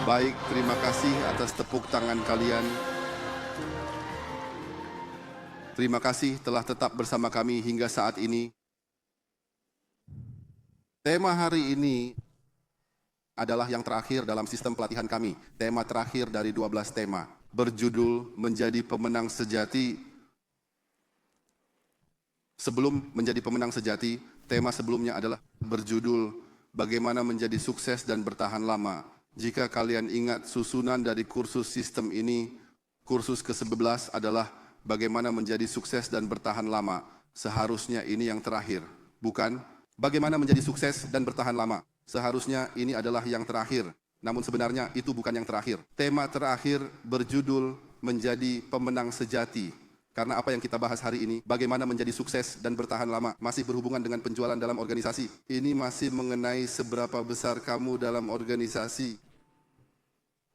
Baik, terima kasih atas tepuk tangan kalian. Terima kasih telah tetap bersama kami hingga saat ini. Tema hari ini adalah yang terakhir dalam sistem pelatihan kami. Tema terakhir dari 12 tema. Berjudul Menjadi Pemenang Sejati. Sebelum menjadi pemenang sejati, tema sebelumnya adalah berjudul Bagaimana Menjadi Sukses dan Bertahan Lama. Jika kalian ingat susunan dari kursus sistem ini, kursus ke-11 adalah Bagaimana Menjadi Sukses dan Bertahan Lama. Seharusnya ini yang terakhir, bukan? Bagaimana menjadi sukses dan bertahan lama. Seharusnya ini adalah yang terakhir. Namun sebenarnya itu bukan yang terakhir. Tema terakhir berjudul Menjadi Pemenang Sejati. Karena apa yang kita bahas hari ini, bagaimana menjadi sukses dan bertahan lama, masih berhubungan dengan penjualan dalam organisasi. Ini masih mengenai seberapa besar kamu dalam organisasi.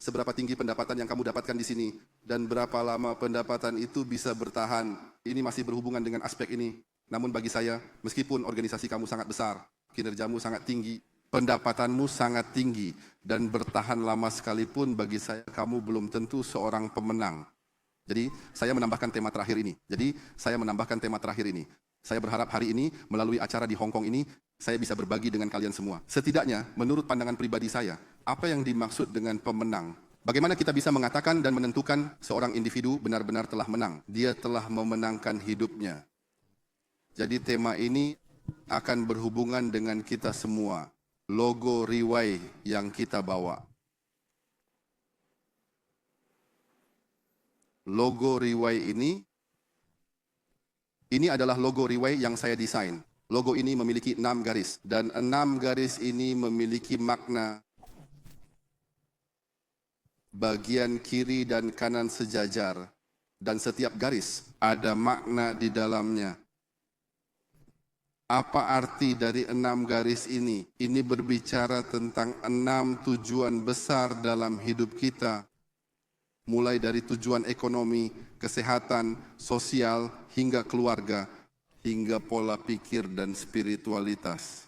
Seberapa tinggi pendapatan yang kamu dapatkan di sini, dan berapa lama pendapatan itu bisa bertahan. Ini masih berhubungan dengan aspek ini. Namun bagi saya, meskipun organisasi kamu sangat besar, kinerjamu sangat tinggi, pendapatanmu sangat tinggi, dan bertahan lama sekalipun, bagi saya kamu belum tentu seorang pemenang. Jadi saya menambahkan tema terakhir ini. Saya berharap hari ini melalui acara di Hong Kong ini, saya bisa berbagi dengan kalian semua. Setidaknya menurut pandangan pribadi saya, apa yang dimaksud dengan pemenang? Bagaimana kita bisa mengatakan dan menentukan seorang individu benar-benar telah menang? Dia telah memenangkan hidupnya. Jadi tema ini akan berhubungan dengan kita semua. Logo Riwai yang kita bawa. Logo Riwai ini adalah logo Riwai yang saya desain. Logo ini memiliki 6 garis. Dan 6 garis ini memiliki makna. Bagian kiri dan kanan sejajar. Dan setiap garis ada makna di dalamnya. Apa arti dari 6 garis ini? Ini berbicara tentang 6 tujuan besar dalam hidup kita. Mulai dari tujuan ekonomi, kesehatan, sosial, hingga keluarga, hingga pola pikir dan spiritualitas.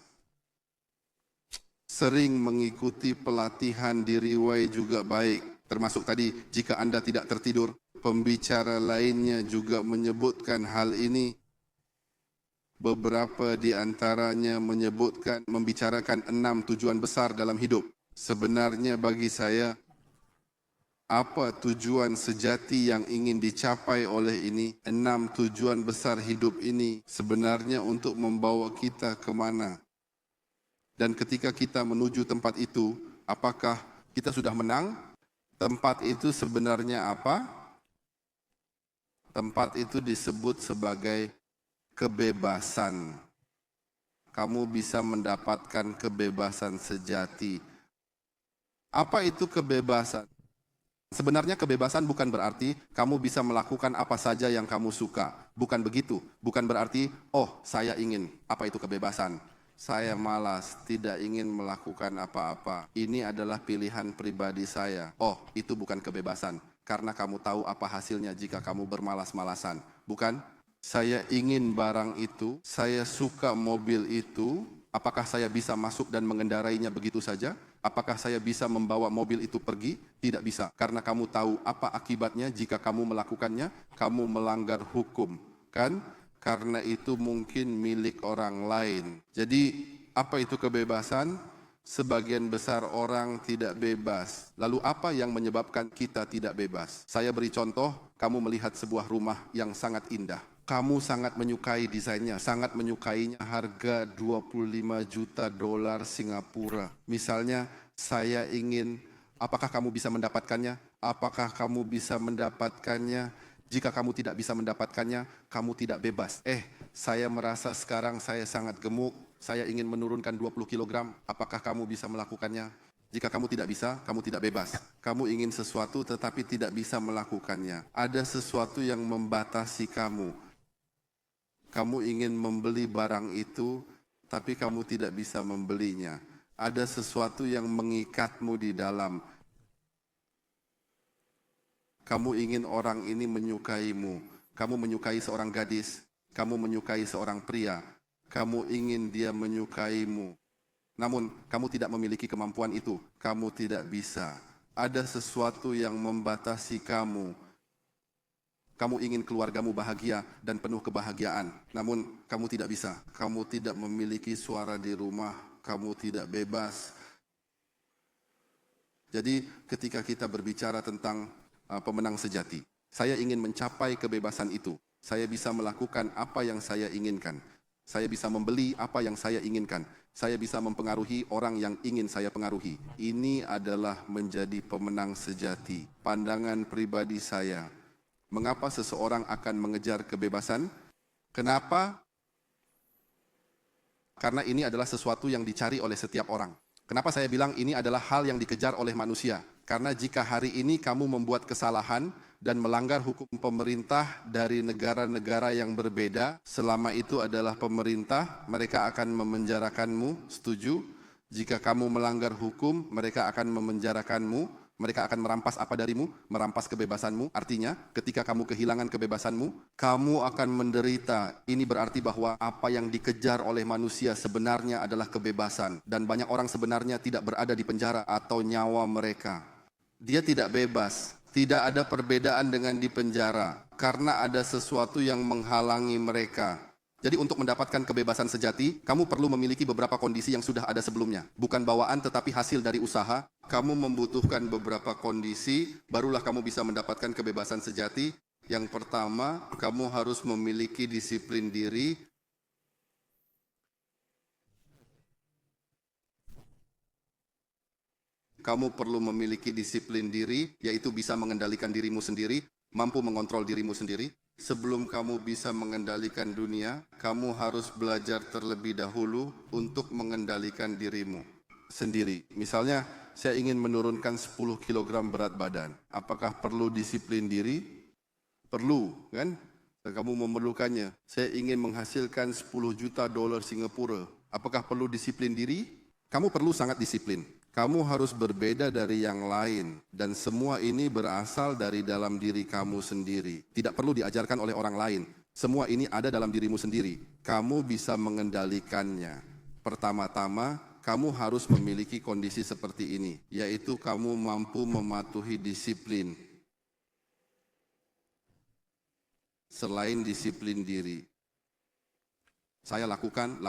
Sering mengikuti pelatihan di Riwai juga baik, termasuk tadi jika Anda tidak tertidur, pembicara lainnya juga menyebutkan hal ini. Beberapa di antaranya membicarakan 6 tujuan besar dalam hidup. Sebenarnya bagi saya, apa tujuan sejati yang ingin dicapai oleh ini? 6 tujuan besar hidup ini sebenarnya untuk membawa kita kemana? Dan ketika kita menuju tempat itu, apakah kita sudah menang? Tempat itu sebenarnya apa? Tempat itu disebut sebagai kebebasan. Kamu bisa mendapatkan kebebasan sejati. Apa itu kebebasan? Sebenarnya kebebasan bukan berarti kamu bisa melakukan apa saja yang kamu suka. Bukan begitu. Bukan berarti, oh saya ingin. Apa itu kebebasan? Saya malas, tidak ingin melakukan apa-apa. Ini adalah pilihan pribadi saya. Oh, itu bukan kebebasan. Karena kamu tahu apa hasilnya jika kamu bermalas-malasan. Bukan? Saya ingin barang itu, saya suka mobil itu. Apakah saya bisa masuk dan mengendarainya begitu saja? Apakah saya bisa membawa mobil itu pergi? Tidak bisa, karena kamu tahu apa akibatnya jika kamu melakukannya, kamu melanggar hukum, kan? Karena itu mungkin milik orang lain. Jadi, apa itu kebebasan? Sebagian besar orang tidak bebas. Lalu apa yang menyebabkan kita tidak bebas? Saya beri contoh, kamu melihat sebuah rumah yang sangat indah. Kamu sangat menyukai desainnya, sangat menyukainya, harga 25 juta dolar Singapura. Misalnya, saya ingin, apakah kamu bisa mendapatkannya? Apakah kamu bisa mendapatkannya? Jika kamu tidak bisa mendapatkannya, kamu tidak bebas. Saya merasa sekarang saya sangat gemuk, saya ingin menurunkan 20 kg. Apakah kamu bisa melakukannya? Jika kamu tidak bisa, kamu tidak bebas. Kamu ingin sesuatu tetapi tidak bisa melakukannya. Ada sesuatu yang membatasi kamu. Kamu ingin membeli barang itu, tapi kamu tidak bisa membelinya. Ada sesuatu yang mengikatmu di dalam. Kamu ingin orang ini menyukaimu. Kamu menyukai seorang gadis. Kamu menyukai seorang pria. Kamu ingin dia menyukaimu. Namun, kamu tidak memiliki kemampuan itu. Kamu tidak bisa. ada sesuatu yang membatasi kamu. Kamu ingin keluargamu bahagia dan penuh kebahagiaan, namun kamu tidak bisa. Kamu tidak memiliki suara di rumah, kamu tidak bebas. Jadi ketika kita berbicara tentang pemenang sejati, saya ingin mencapai kebebasan itu. Saya bisa melakukan apa yang saya inginkan. Saya bisa membeli apa yang saya inginkan. Saya bisa mempengaruhi orang yang ingin saya pengaruhi. Ini adalah menjadi pemenang sejati. Pandangan pribadi saya. Mengapa seseorang akan mengejar kebebasan? Kenapa? Karena ini adalah sesuatu yang dicari oleh setiap orang. Kenapa saya bilang ini adalah hal yang dikejar oleh manusia? Karena jika hari ini kamu membuat kesalahan dan melanggar hukum pemerintah dari negara-negara yang berbeda, selama itu adalah pemerintah, mereka akan memenjarakanmu, setuju? Jika kamu melanggar hukum, mereka akan memenjarakanmu. Mereka akan merampas apa darimu? Merampas kebebasanmu. Artinya, ketika kamu kehilangan kebebasanmu, kamu akan menderita. Ini berarti bahwa apa yang dikejar oleh manusia sebenarnya adalah kebebasan. Dan banyak orang sebenarnya tidak berada di penjara atau nyawa mereka. Dia tidak bebas. Tidak ada perbedaan dengan di penjara. Karena ada sesuatu yang menghalangi mereka. Jadi untuk mendapatkan kebebasan sejati, kamu perlu memiliki beberapa kondisi yang sudah ada sebelumnya. Bukan bawaan tetapi hasil dari usaha. Kamu membutuhkan beberapa kondisi, barulah kamu bisa mendapatkan kebebasan sejati. Yang pertama, kamu harus memiliki disiplin diri. Kamu perlu memiliki disiplin diri, yaitu bisa mengendalikan dirimu sendiri, mampu mengontrol dirimu sendiri. Sebelum kamu bisa mengendalikan dunia, kamu harus belajar terlebih dahulu untuk mengendalikan dirimu sendiri. Misalnya, saya ingin menurunkan 10 kg berat badan. Apakah perlu disiplin diri? Perlu, kan? Kamu memerlukannya. Saya ingin menghasilkan 10 juta dolar Singapura. Apakah perlu disiplin diri? Kamu perlu sangat disiplin. Kamu harus berbeda dari yang lain, dan semua ini berasal dari dalam diri kamu sendiri. Tidak perlu diajarkan oleh orang lain. Semua ini ada dalam dirimu sendiri. Kamu bisa mengendalikannya. Pertama-tama, kamu harus memiliki kondisi seperti ini, yaitu kamu mampu mematuhi disiplin. Selain disiplin diri. Saya lakukan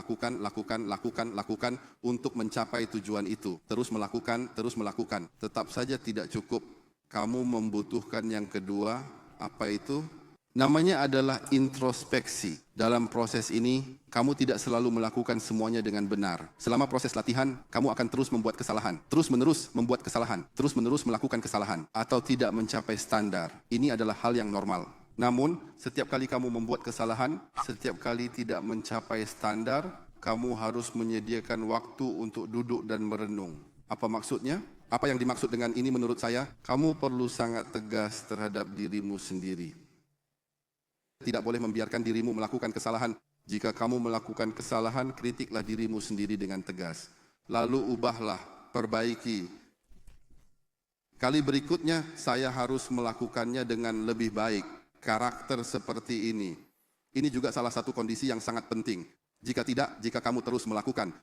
untuk mencapai tujuan itu. Terus melakukan. Tetap saja tidak cukup. Kamu membutuhkan yang kedua, apa itu? Namanya adalah introspeksi. Dalam proses ini, kamu tidak selalu melakukan semuanya dengan benar. Selama proses latihan, kamu akan terus membuat kesalahan. Terus-menerus membuat kesalahan. Terus-menerus melakukan kesalahan. Atau tidak mencapai standar. Ini adalah hal yang normal. Namun, setiap kali kamu membuat kesalahan, setiap kali tidak mencapai standar, kamu harus menyediakan waktu untuk duduk dan merenung. Apa maksudnya? Apa yang dimaksud dengan ini menurut saya? Kamu perlu sangat tegas terhadap dirimu sendiri. Tidak boleh membiarkan dirimu melakukan kesalahan. Jika kamu melakukan kesalahan, kritiklah dirimu sendiri dengan tegas. Lalu ubahlah, perbaiki. Kali berikutnya, saya harus melakukannya dengan lebih baik. Karakter seperti ini. Ini juga salah satu kondisi yang sangat penting. Jika tidak, jika kamu terus melakukan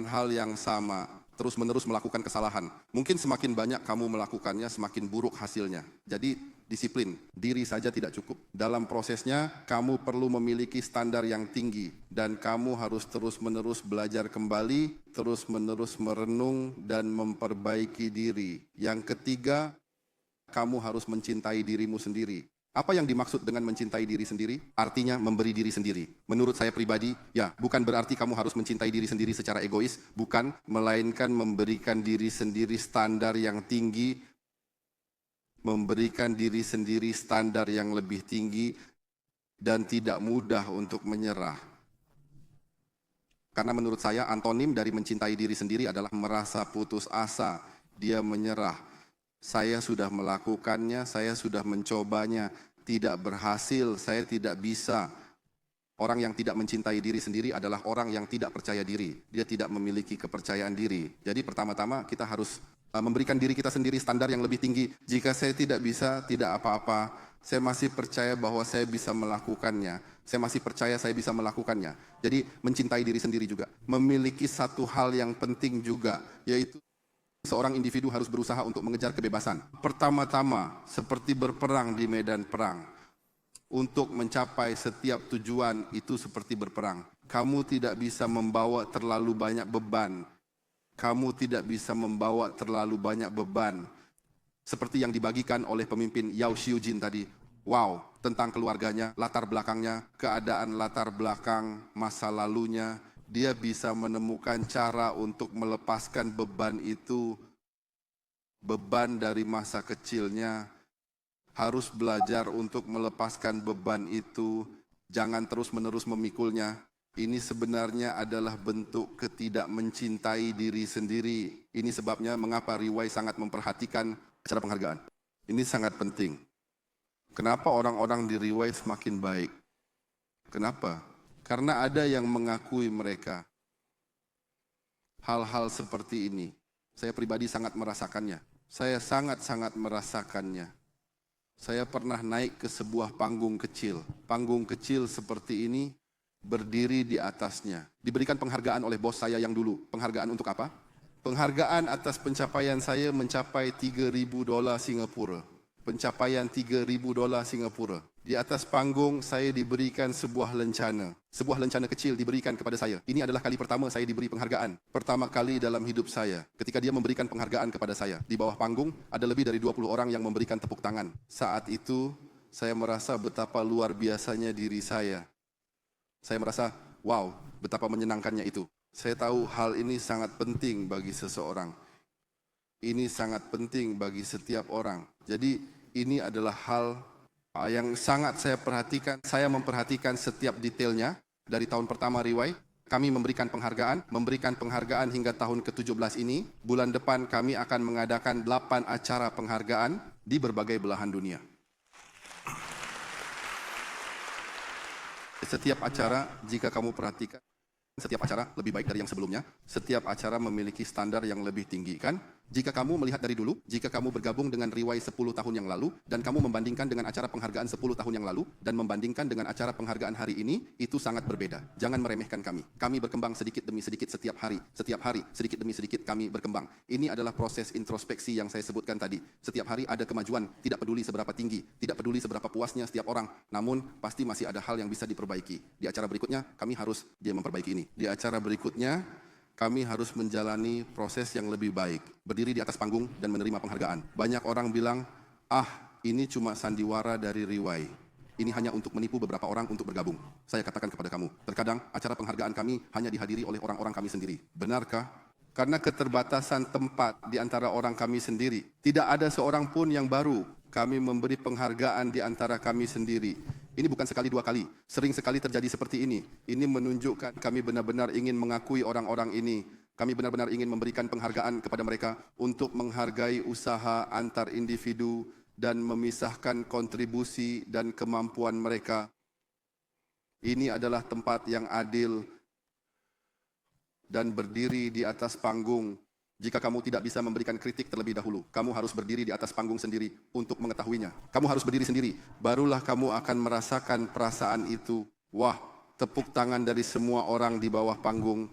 hal yang sama, terus-menerus melakukan kesalahan, mungkin semakin banyak kamu melakukannya, semakin buruk hasilnya. Jadi, disiplin, diri saja tidak cukup. Dalam prosesnya, kamu perlu memiliki standar yang tinggi, dan kamu harus terus-menerus belajar kembali, terus-menerus merenung, dan memperbaiki diri. Yang ketiga, kamu harus mencintai dirimu sendiri. Apa yang dimaksud dengan mencintai diri sendiri? Artinya memberi diri sendiri. Menurut saya pribadi, ya, bukan berarti kamu harus mencintai diri sendiri secara egois, bukan, melainkan memberikan diri sendiri standar yang tinggi, memberikan diri sendiri standar yang lebih tinggi, dan tidak mudah untuk menyerah. Karena menurut saya antonim dari mencintai diri sendiri adalah merasa putus asa, dia menyerah. Saya sudah melakukannya, saya sudah mencobanya, tidak berhasil, saya tidak bisa. Orang yang tidak mencintai diri sendiri adalah orang yang tidak percaya diri. Dia tidak memiliki kepercayaan diri. Jadi pertama-tama kita harus memberikan diri kita sendiri standar yang lebih tinggi. Jika saya tidak bisa, tidak apa-apa. Saya masih percaya bahwa saya bisa melakukannya. Saya masih percaya saya bisa melakukannya. Jadi mencintai diri sendiri juga. Memiliki satu hal yang penting juga, yaitu Seorang individu harus berusaha untuk mengejar kebebasan. Pertama-tama, seperti berperang di medan perang. Untuk mencapai setiap tujuan itu seperti berperang. Kamu tidak bisa membawa terlalu banyak beban. Kamu tidak bisa membawa terlalu banyak beban. Seperti yang dibagikan oleh pemimpin Yao Xiujin tadi. Wow, tentang keluarganya, latar belakangnya, keadaan latar belakang, masa lalunya. Dia bisa menemukan cara untuk melepaskan beban itu, beban dari masa kecilnya, harus belajar untuk melepaskan beban itu, jangan terus-menerus memikulnya. Ini sebenarnya adalah bentuk ketidakmencintai diri sendiri. Ini sebabnya mengapa Riwai sangat memperhatikan acara penghargaan. Ini sangat penting. Kenapa orang-orang di Riwai semakin baik? Kenapa? Karena ada yang mengakui mereka. Hal-hal seperti ini, saya pribadi sangat merasakannya. Saya sangat-sangat merasakannya. Saya pernah naik ke sebuah panggung kecil. Panggung kecil seperti ini, berdiri di atasnya. Diberikan penghargaan oleh bos saya yang dulu. Penghargaan untuk apa? Penghargaan atas pencapaian saya mencapai $3.000 Singapura. Pencapaian $3.000 Singapura. Di atas panggung saya diberikan sebuah lencana. Sebuah lencana kecil diberikan kepada saya. Ini adalah kali pertama saya diberi penghargaan. Pertama kali dalam hidup saya. Ketika dia memberikan penghargaan kepada saya. Di bawah panggung ada lebih dari 20 orang yang memberikan tepuk tangan. Saat itu saya merasa betapa luar biasanya diri saya. Saya merasa, wow, betapa menyenangkannya itu. Saya tahu hal ini sangat penting bagi seseorang. Ini sangat penting bagi setiap orang. Jadi ini adalah hal yang sangat saya perhatikan. Saya memperhatikan setiap detailnya dari tahun pertama Riwai. Kami memberikan penghargaan hingga tahun ke-17 ini. Bulan depan kami akan mengadakan 8 acara penghargaan di berbagai belahan dunia. Setiap acara, jika kamu perhatikan, setiap acara lebih baik dari yang sebelumnya. Setiap acara memiliki standar yang lebih tinggi, kan? Jika kamu melihat dari dulu, jika kamu bergabung dengan Riwai 10 tahun yang lalu, dan kamu membandingkan dengan acara penghargaan 10 tahun yang lalu, dan membandingkan dengan acara penghargaan hari ini, itu sangat berbeda. Jangan meremehkan kami. Kami berkembang sedikit demi sedikit setiap hari. Setiap hari, sedikit demi sedikit kami berkembang. Ini adalah proses introspeksi yang saya sebutkan tadi. Setiap hari ada kemajuan, tidak peduli seberapa tinggi, tidak peduli seberapa puasnya setiap orang, namun pasti masih ada hal yang bisa diperbaiki. Di acara berikutnya, kami harus dia memperbaiki ini. Di acara berikutnya, kami harus menjalani proses yang lebih baik. Berdiri di atas panggung dan menerima penghargaan. Banyak orang bilang, ini cuma sandiwara dari Riwai. Ini hanya untuk menipu beberapa orang untuk bergabung. Saya katakan kepada kamu, terkadang acara penghargaan kami hanya dihadiri oleh orang-orang kami sendiri. Benarkah? Karena keterbatasan tempat di antara orang kami sendiri. Tidak ada seorang pun yang baru. Kami memberi penghargaan di antara kami sendiri. Ini bukan sekali dua kali, sering sekali terjadi seperti ini. Ini menunjukkan kami benar-benar ingin mengakui orang-orang ini. Kami benar-benar ingin memberikan penghargaan kepada mereka untuk menghargai usaha antar individu dan memisahkan kontribusi dan kemampuan mereka. Ini adalah tempat yang adil dan berdiri di atas panggung. Jika kamu tidak bisa memberikan kritik terlebih dahulu, kamu harus berdiri di atas panggung sendiri untuk mengetahuinya. Kamu harus berdiri sendiri, barulah kamu akan merasakan perasaan itu. Wah, tepuk tangan dari semua orang di bawah panggung.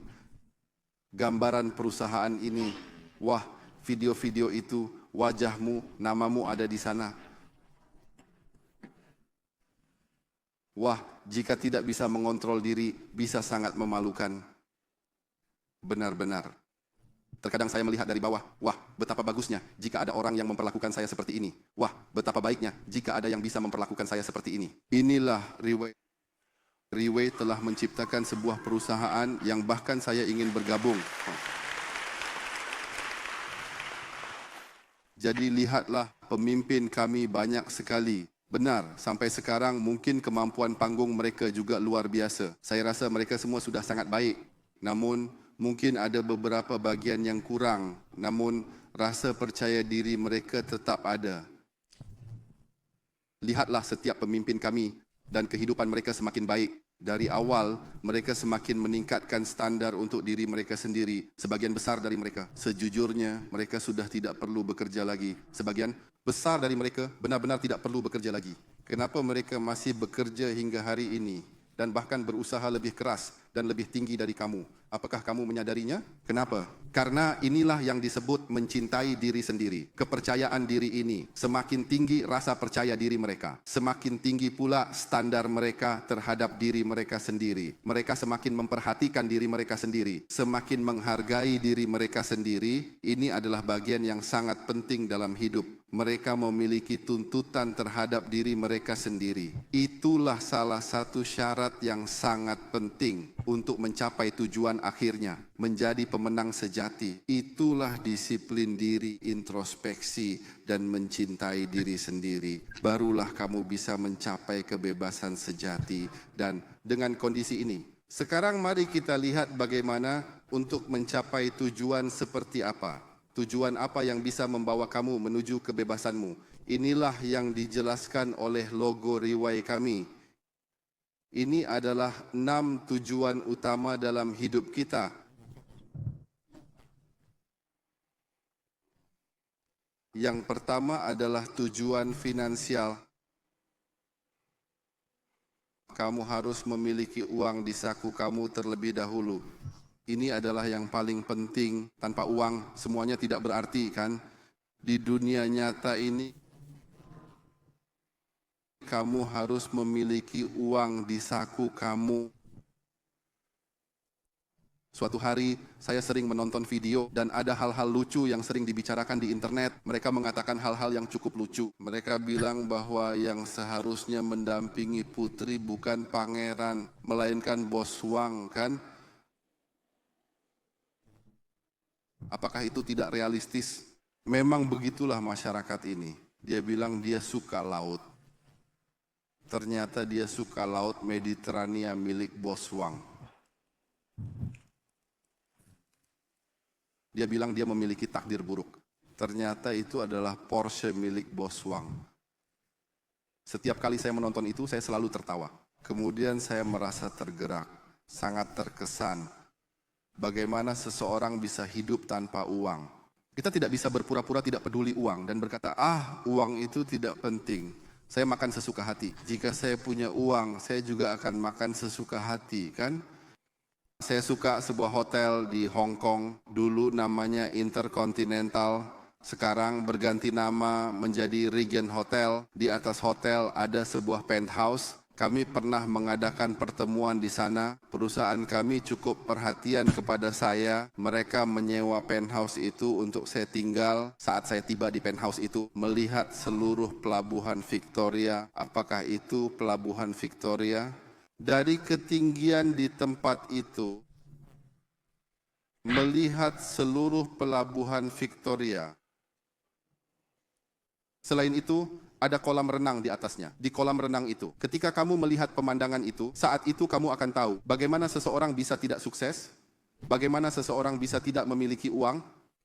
Gambaran perusahaan ini. Wah, video-video itu, wajahmu, namamu ada di sana. Wah, jika tidak bisa mengontrol diri, bisa sangat memalukan. Benar-benar. Terkadang saya melihat dari bawah, wah, betapa bagusnya jika ada orang yang memperlakukan saya seperti ini. Wah, betapa baiknya jika ada yang bisa memperlakukan saya seperti ini. Inilah Riwai. Riwai telah menciptakan sebuah perusahaan yang bahkan saya ingin bergabung. Jadi lihatlah, pemimpin kami banyak sekali. Benar, sampai sekarang mungkin kemampuan panggung mereka juga luar biasa. Saya rasa mereka semua sudah sangat baik. Namun, mungkin ada beberapa bagian yang kurang, namun rasa percaya diri mereka tetap ada. Lihatlah setiap pemimpin kami dan kehidupan mereka semakin baik. Dari awal, mereka semakin meningkatkan standar untuk diri mereka sendiri. Sebagian besar dari mereka, sejujurnya, mereka sudah tidak perlu bekerja lagi. Sebagian besar dari mereka benar-benar tidak perlu bekerja lagi. Kenapa mereka masih bekerja hingga hari ini? Dan bahkan berusaha lebih keras dan lebih tinggi dari kamu. Apakah kamu menyadarinya? Kenapa? Karena inilah yang disebut mencintai diri sendiri. Kepercayaan diri ini, semakin tinggi rasa percaya diri mereka, semakin tinggi pula standar mereka terhadap diri mereka sendiri. Mereka semakin memperhatikan diri mereka sendiri, semakin menghargai diri mereka sendiri. Ini adalah bagian yang sangat penting dalam hidup. Mereka memiliki tuntutan terhadap diri mereka sendiri. Itulah salah satu syarat yang sangat penting untuk mencapai tujuan akhirnya, menjadi pemenang sejati. Itulah disiplin diri, introspeksi, dan mencintai diri sendiri. Barulah kamu bisa mencapai kebebasan sejati. Dan dengan kondisi ini, sekarang mari kita lihat bagaimana untuk mencapai tujuan seperti apa. Tujuan apa yang bisa membawa kamu menuju kebebasanmu? Inilah yang dijelaskan oleh logo Riwai kami. Ini adalah 6 tujuan utama dalam hidup kita. Yang pertama adalah tujuan finansial. Kamu harus memiliki uang di saku kamu terlebih dahulu. Ini adalah yang paling penting. Tanpa uang semuanya tidak berarti, kan? Di dunia nyata ini kamu harus memiliki uang di saku kamu. Suatu hari saya sering menonton video dan ada hal-hal lucu yang sering dibicarakan di internet. Mereka mengatakan hal-hal yang cukup lucu. Mereka bilang bahwa yang seharusnya mendampingi putri bukan pangeran, melainkan bos Wang, kan? Apakah itu tidak realistis? Memang begitulah masyarakat ini. Dia bilang dia suka laut. Ternyata dia suka laut Mediterania milik bos Wang. Dia bilang dia memiliki takdir buruk. Ternyata itu adalah Porsche milik bos Wang. Setiap kali saya menonton itu, saya selalu tertawa. Kemudian saya merasa tergerak, sangat terkesan. Bagaimana seseorang bisa hidup tanpa uang? Kita tidak bisa berpura-pura tidak peduli uang dan berkata, uang itu tidak penting. Saya makan sesuka hati. Jika saya punya uang, saya juga akan makan sesuka hati, kan? Saya suka sebuah hotel di Hong Kong, dulu namanya Intercontinental, sekarang berganti nama menjadi Regent Hotel. Di atas hotel ada sebuah penthouse. Kami pernah mengadakan pertemuan di sana. Perusahaan kami cukup perhatian kepada saya. Mereka menyewa penthouse itu untuk saya tinggal. Saat saya tiba di penthouse itu, melihat seluruh pelabuhan Victoria. Apakah itu pelabuhan Victoria? Dari ketinggian di tempat itu, melihat seluruh pelabuhan Victoria. Selain itu, ada kolam renang di atasnya. Di kolam renang itu, ketika kamu melihat pemandangan itu, saat itu kamu akan tahu bagaimana seseorang bisa tidak sukses, bagaimana seseorang bisa tidak memiliki uang.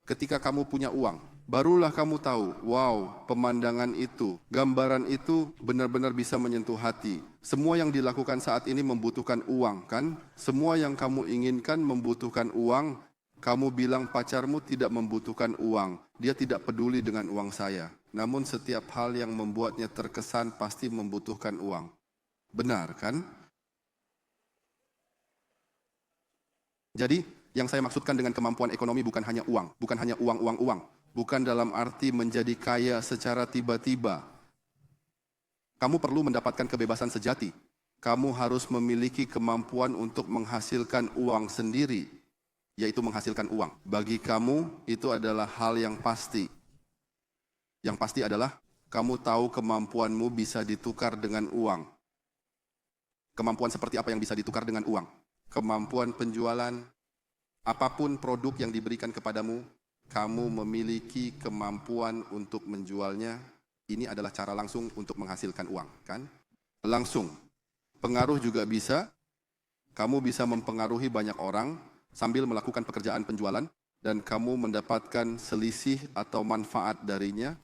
Ketika kamu punya uang, barulah kamu tahu, wow, pemandangan itu, gambaran itu benar-benar bisa menyentuh hati. Semua yang dilakukan saat ini membutuhkan uang, kan? Semua yang kamu inginkan membutuhkan uang. Kamu bilang pacarmu tidak membutuhkan uang, dia tidak peduli dengan uang saya. Namun setiap hal yang membuatnya terkesan pasti membutuhkan uang. Benar, kan? Jadi, yang saya maksudkan dengan kemampuan ekonomi bukan hanya uang. Bukan hanya uang. Bukan dalam arti menjadi kaya secara tiba-tiba. Kamu perlu mendapatkan kebebasan sejati. Kamu harus memiliki kemampuan untuk menghasilkan uang sendiri, yaitu menghasilkan uang. Bagi kamu, itu adalah hal yang pasti. Yang pasti adalah, kamu tahu kemampuanmu bisa ditukar dengan uang. Kemampuan seperti apa yang bisa ditukar dengan uang? Kemampuan penjualan, apapun produk yang diberikan kepadamu, kamu memiliki kemampuan untuk menjualnya. Ini adalah cara langsung untuk menghasilkan uang, kan? Langsung. Pengaruh juga bisa. Kamu bisa mempengaruhi banyak orang sambil melakukan pekerjaan penjualan dan kamu mendapatkan selisih atau manfaat darinya.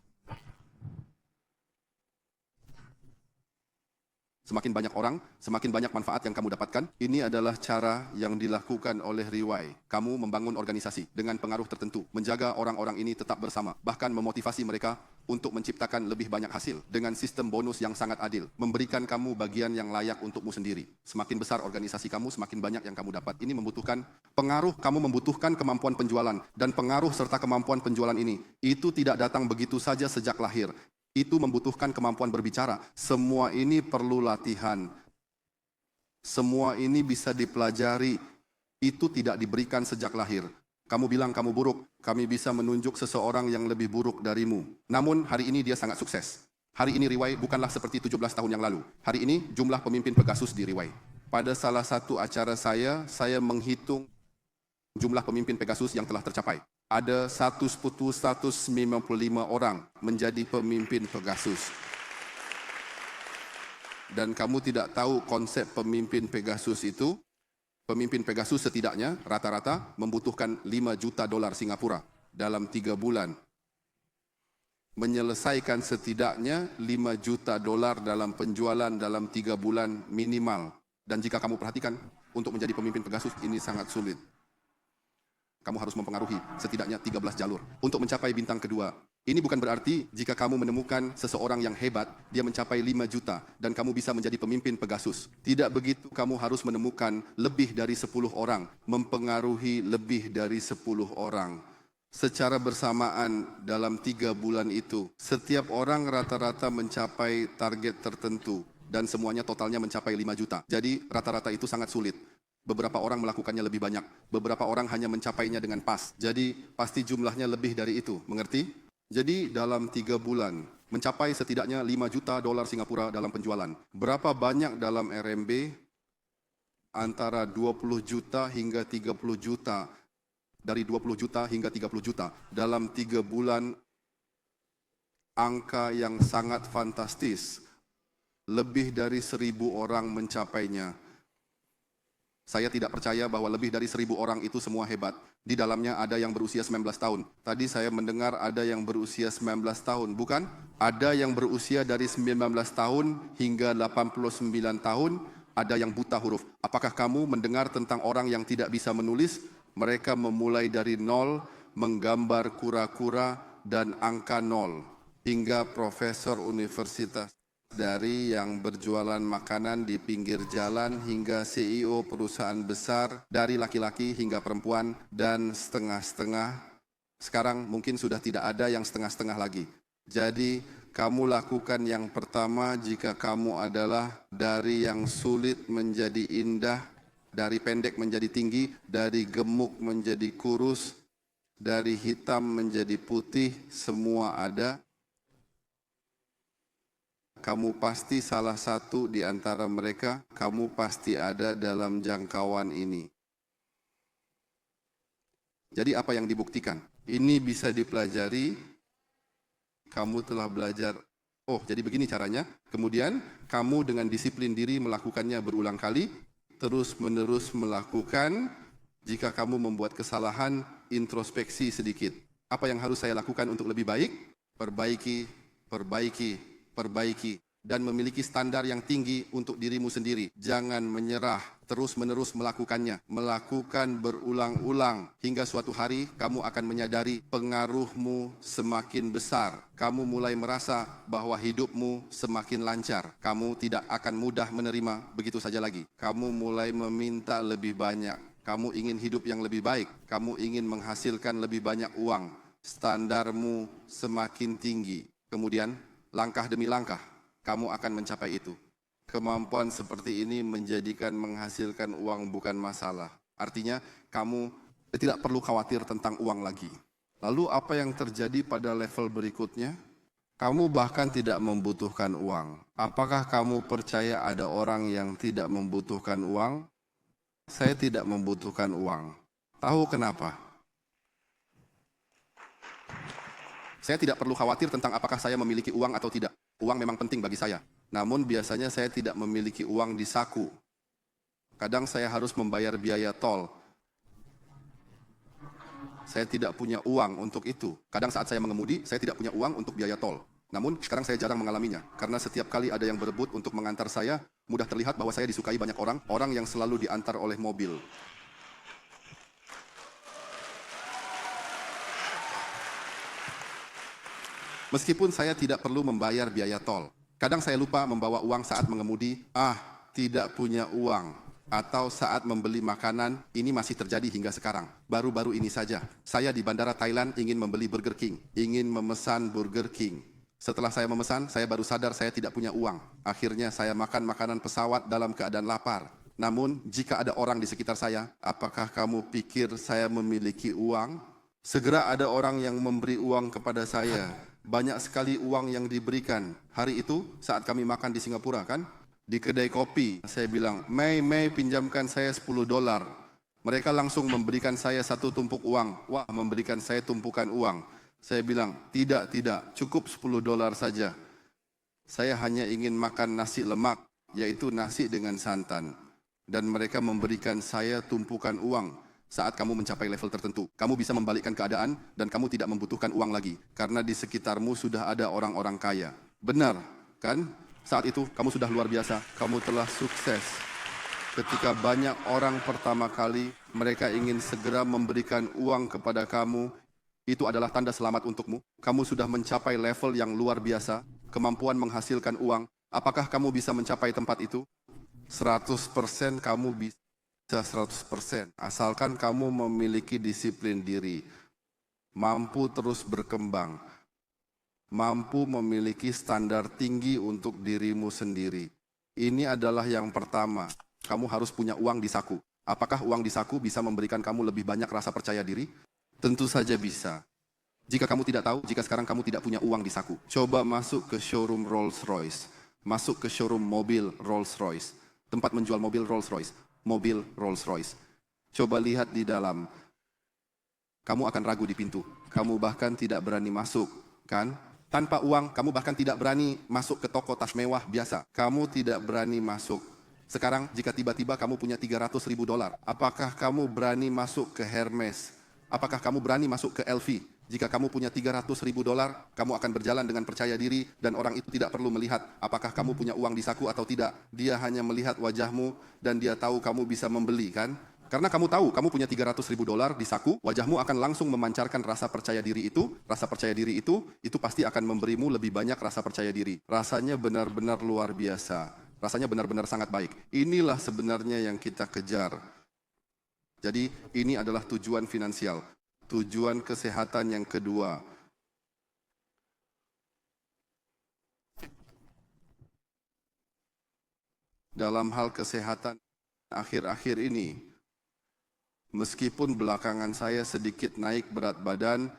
Semakin banyak orang, semakin banyak manfaat yang kamu dapatkan. Ini adalah cara yang dilakukan oleh Riwai. Kamu membangun organisasi dengan pengaruh tertentu, menjaga orang-orang ini tetap bersama, bahkan memotivasi mereka untuk menciptakan lebih banyak hasil dengan sistem bonus yang sangat adil, memberikan kamu bagian yang layak untukmu sendiri. Semakin besar organisasi kamu, semakin banyak yang kamu dapat. Ini membutuhkan pengaruh, kamu membutuhkan kemampuan penjualan, dan pengaruh serta kemampuan penjualan ini, itu tidak datang begitu saja sejak lahir. Itu membutuhkan kemampuan berbicara. Semua ini perlu latihan. Semua ini bisa dipelajari. Itu tidak diberikan sejak lahir. Kamu bilang kamu buruk, kami bisa menunjuk seseorang yang lebih buruk darimu. Namun hari ini dia sangat sukses. Hari ini Riwai bukanlah seperti 17 tahun yang lalu. Hari ini jumlah pemimpin Pegasus di Riwai. Pada salah satu acara saya menghitung jumlah pemimpin Pegasus yang telah tercapai. Ada 155 orang menjadi pemimpin Pegasus. Dan kamu tidak tahu konsep pemimpin Pegasus itu. Pemimpin Pegasus setidaknya rata-rata membutuhkan 5 juta dolar Singapura dalam 3 bulan. Menyelesaikan setidaknya 5 juta dolar dalam penjualan dalam 3 bulan minimal. Dan jika kamu perhatikan, untuk menjadi pemimpin Pegasus ini sangat sulit. Kamu harus mempengaruhi setidaknya 13 jalur untuk mencapai bintang kedua. Ini bukan berarti jika kamu menemukan seseorang yang hebat, dia mencapai 5 juta dan kamu bisa menjadi pemimpin Pegasus. Tidak begitu, kamu harus menemukan lebih dari 10 orang, mempengaruhi lebih dari 10 orang. Secara bersamaan dalam 3 bulan itu, setiap orang rata-rata mencapai target tertentu dan semuanya totalnya mencapai 5 juta. Jadi rata-rata itu sangat sulit. Beberapa orang melakukannya lebih banyak, beberapa orang hanya mencapainya dengan pas. Jadi pasti jumlahnya lebih dari itu, mengerti? Jadi dalam 3 bulan, mencapai setidaknya 5 juta dolar Singapura dalam penjualan. Berapa banyak dalam RMB? Antara 20 juta hingga 30 juta. Dari 20 juta hingga 30 juta. Dalam 3 bulan, angka yang sangat fantastis. Lebih dari 1.000 orang mencapainya. Saya tidak percaya bahwa lebih dari 1.000 orang itu semua hebat. Di dalamnya ada yang berusia 19 tahun. Tadi saya mendengar ada yang berusia 19 tahun, bukan? Ada yang berusia dari 19 tahun hingga 89 tahun, ada yang buta huruf. Apakah kamu mendengar tentang orang yang tidak bisa menulis? Mereka memulai dari nol, menggambar kura-kura dan angka nol. Hingga profesor universitas. Dari yang berjualan makanan di pinggir jalan hingga CEO perusahaan besar, dari laki-laki hingga perempuan dan setengah-setengah. Sekarang mungkin sudah tidak ada yang setengah-setengah lagi. Jadi kamu lakukan yang pertama jika kamu adalah dari yang sulit menjadi indah, dari pendek menjadi tinggi, dari gemuk menjadi kurus, dari hitam menjadi putih, semua ada. Kamu pasti salah satu di antara mereka, kamu pasti ada dalam jangkauan ini. Jadi apa yang dibuktikan? Ini bisa dipelajari, kamu telah belajar, oh jadi begini caranya, kemudian kamu dengan disiplin diri melakukannya berulang kali, terus menerus melakukan, jika kamu membuat kesalahan, introspeksi sedikit. Apa yang harus saya lakukan untuk lebih baik? Perbaiki, perbaiki, perbaiki, dan memiliki standar yang tinggi untuk dirimu sendiri. Jangan menyerah, terus-menerus melakukannya. Melakukan berulang-ulang, hingga suatu hari kamu akan menyadari pengaruhmu semakin besar. Kamu mulai merasa bahwa hidupmu semakin lancar. Kamu tidak akan mudah menerima begitu saja lagi. Kamu mulai meminta lebih banyak. Kamu ingin hidup yang lebih baik. Kamu ingin menghasilkan lebih banyak uang. Standarmu semakin tinggi. Kemudian, langkah demi langkah, kamu akan mencapai itu. Kemampuan seperti ini menjadikan menghasilkan uang bukan masalah. Artinya, kamu tidak perlu khawatir tentang uang lagi. Lalu apa yang terjadi pada level berikutnya? Kamu bahkan tidak membutuhkan uang. Apakah kamu percaya ada orang yang tidak membutuhkan uang? Saya tidak membutuhkan uang. Tahu kenapa? Saya tidak perlu khawatir tentang apakah saya memiliki uang atau tidak. Uang memang penting bagi saya. Namun biasanya saya tidak memiliki uang di saku. Kadang saya harus membayar biaya tol. Saya tidak punya uang untuk itu. Kadang saat saya mengemudi, saya tidak punya uang untuk biaya tol. Namun sekarang saya jarang mengalaminya, karena setiap kali ada yang berebut untuk mengantar saya, mudah terlihat bahwa saya disukai banyak orang, orang yang selalu diantar oleh mobil. Meskipun saya tidak perlu membayar biaya tol. Kadang saya lupa membawa uang saat mengemudi, tidak punya uang. Atau saat membeli makanan, ini masih terjadi hingga sekarang. Baru-baru ini saja, saya di bandara Thailand ingin membeli Burger King, ingin memesan Burger King. Setelah saya memesan, saya baru sadar saya tidak punya uang. Akhirnya saya makan makanan pesawat dalam keadaan lapar. Namun, jika ada orang di sekitar saya, apakah kamu pikir saya memiliki uang? Segera ada orang yang memberi uang kepada saya. Banyak sekali uang yang diberikan. Hari itu saat kami makan di Singapura kan, di kedai kopi, saya bilang, Mei pinjamkan saya $10. Mereka langsung memberikan saya satu tumpuk uang. Wah, memberikan saya tumpukan uang. Saya bilang, tidak, cukup $10 saja. Saya hanya ingin makan nasi lemak, yaitu nasi dengan santan. Dan mereka memberikan saya tumpukan uang. Saat kamu mencapai level tertentu, kamu bisa membalikkan keadaan dan kamu tidak membutuhkan uang lagi. Karena di sekitarmu sudah ada orang-orang kaya. Benar, kan? Saat itu kamu sudah luar biasa, kamu telah sukses. Ketika banyak orang pertama kali, mereka ingin segera memberikan uang kepada kamu, itu adalah tanda selamat untukmu. Kamu sudah mencapai level yang luar biasa, kemampuan menghasilkan uang. Apakah kamu bisa mencapai tempat itu? 100% kamu bisa. 100%, asalkan kamu memiliki disiplin diri, mampu terus berkembang, mampu memiliki standar tinggi untuk dirimu sendiri. Ini adalah yang pertama, kamu harus punya uang di saku. Apakah uang di saku bisa memberikan kamu lebih banyak rasa percaya diri? Tentu saja bisa. Jika kamu tidak tahu, jika sekarang kamu tidak punya uang di saku, coba masuk ke showroom Rolls-Royce, masuk ke showroom mobil Rolls-Royce, tempat menjual mobil Rolls-Royce. Mobil Rolls-Royce. Coba lihat di dalam. Kamu akan ragu di pintu. Kamu bahkan tidak berani masuk, kan? Tanpa uang, kamu bahkan tidak berani masuk ke toko tas mewah biasa. Kamu tidak berani masuk. Sekarang, jika tiba-tiba kamu punya $300.000, apakah kamu berani masuk ke Hermes? Apakah kamu berani masuk ke LV? Jika kamu punya $300.000, kamu akan berjalan dengan percaya diri dan orang itu tidak perlu melihat apakah kamu punya uang di saku atau tidak. Dia hanya melihat wajahmu dan dia tahu kamu bisa membeli, kan? Karena kamu tahu kamu punya $300.000 di saku, wajahmu akan langsung memancarkan rasa percaya diri itu. Rasa percaya diri itu pasti akan memberimu lebih banyak rasa percaya diri. Rasanya benar-benar luar biasa. Rasanya benar-benar sangat baik. Inilah sebenarnya yang kita kejar. Jadi ini adalah tujuan finansial. Tujuan kesehatan yang kedua. Dalam hal kesehatan akhir-akhir ini, meskipun belakangan saya sedikit naik berat badan,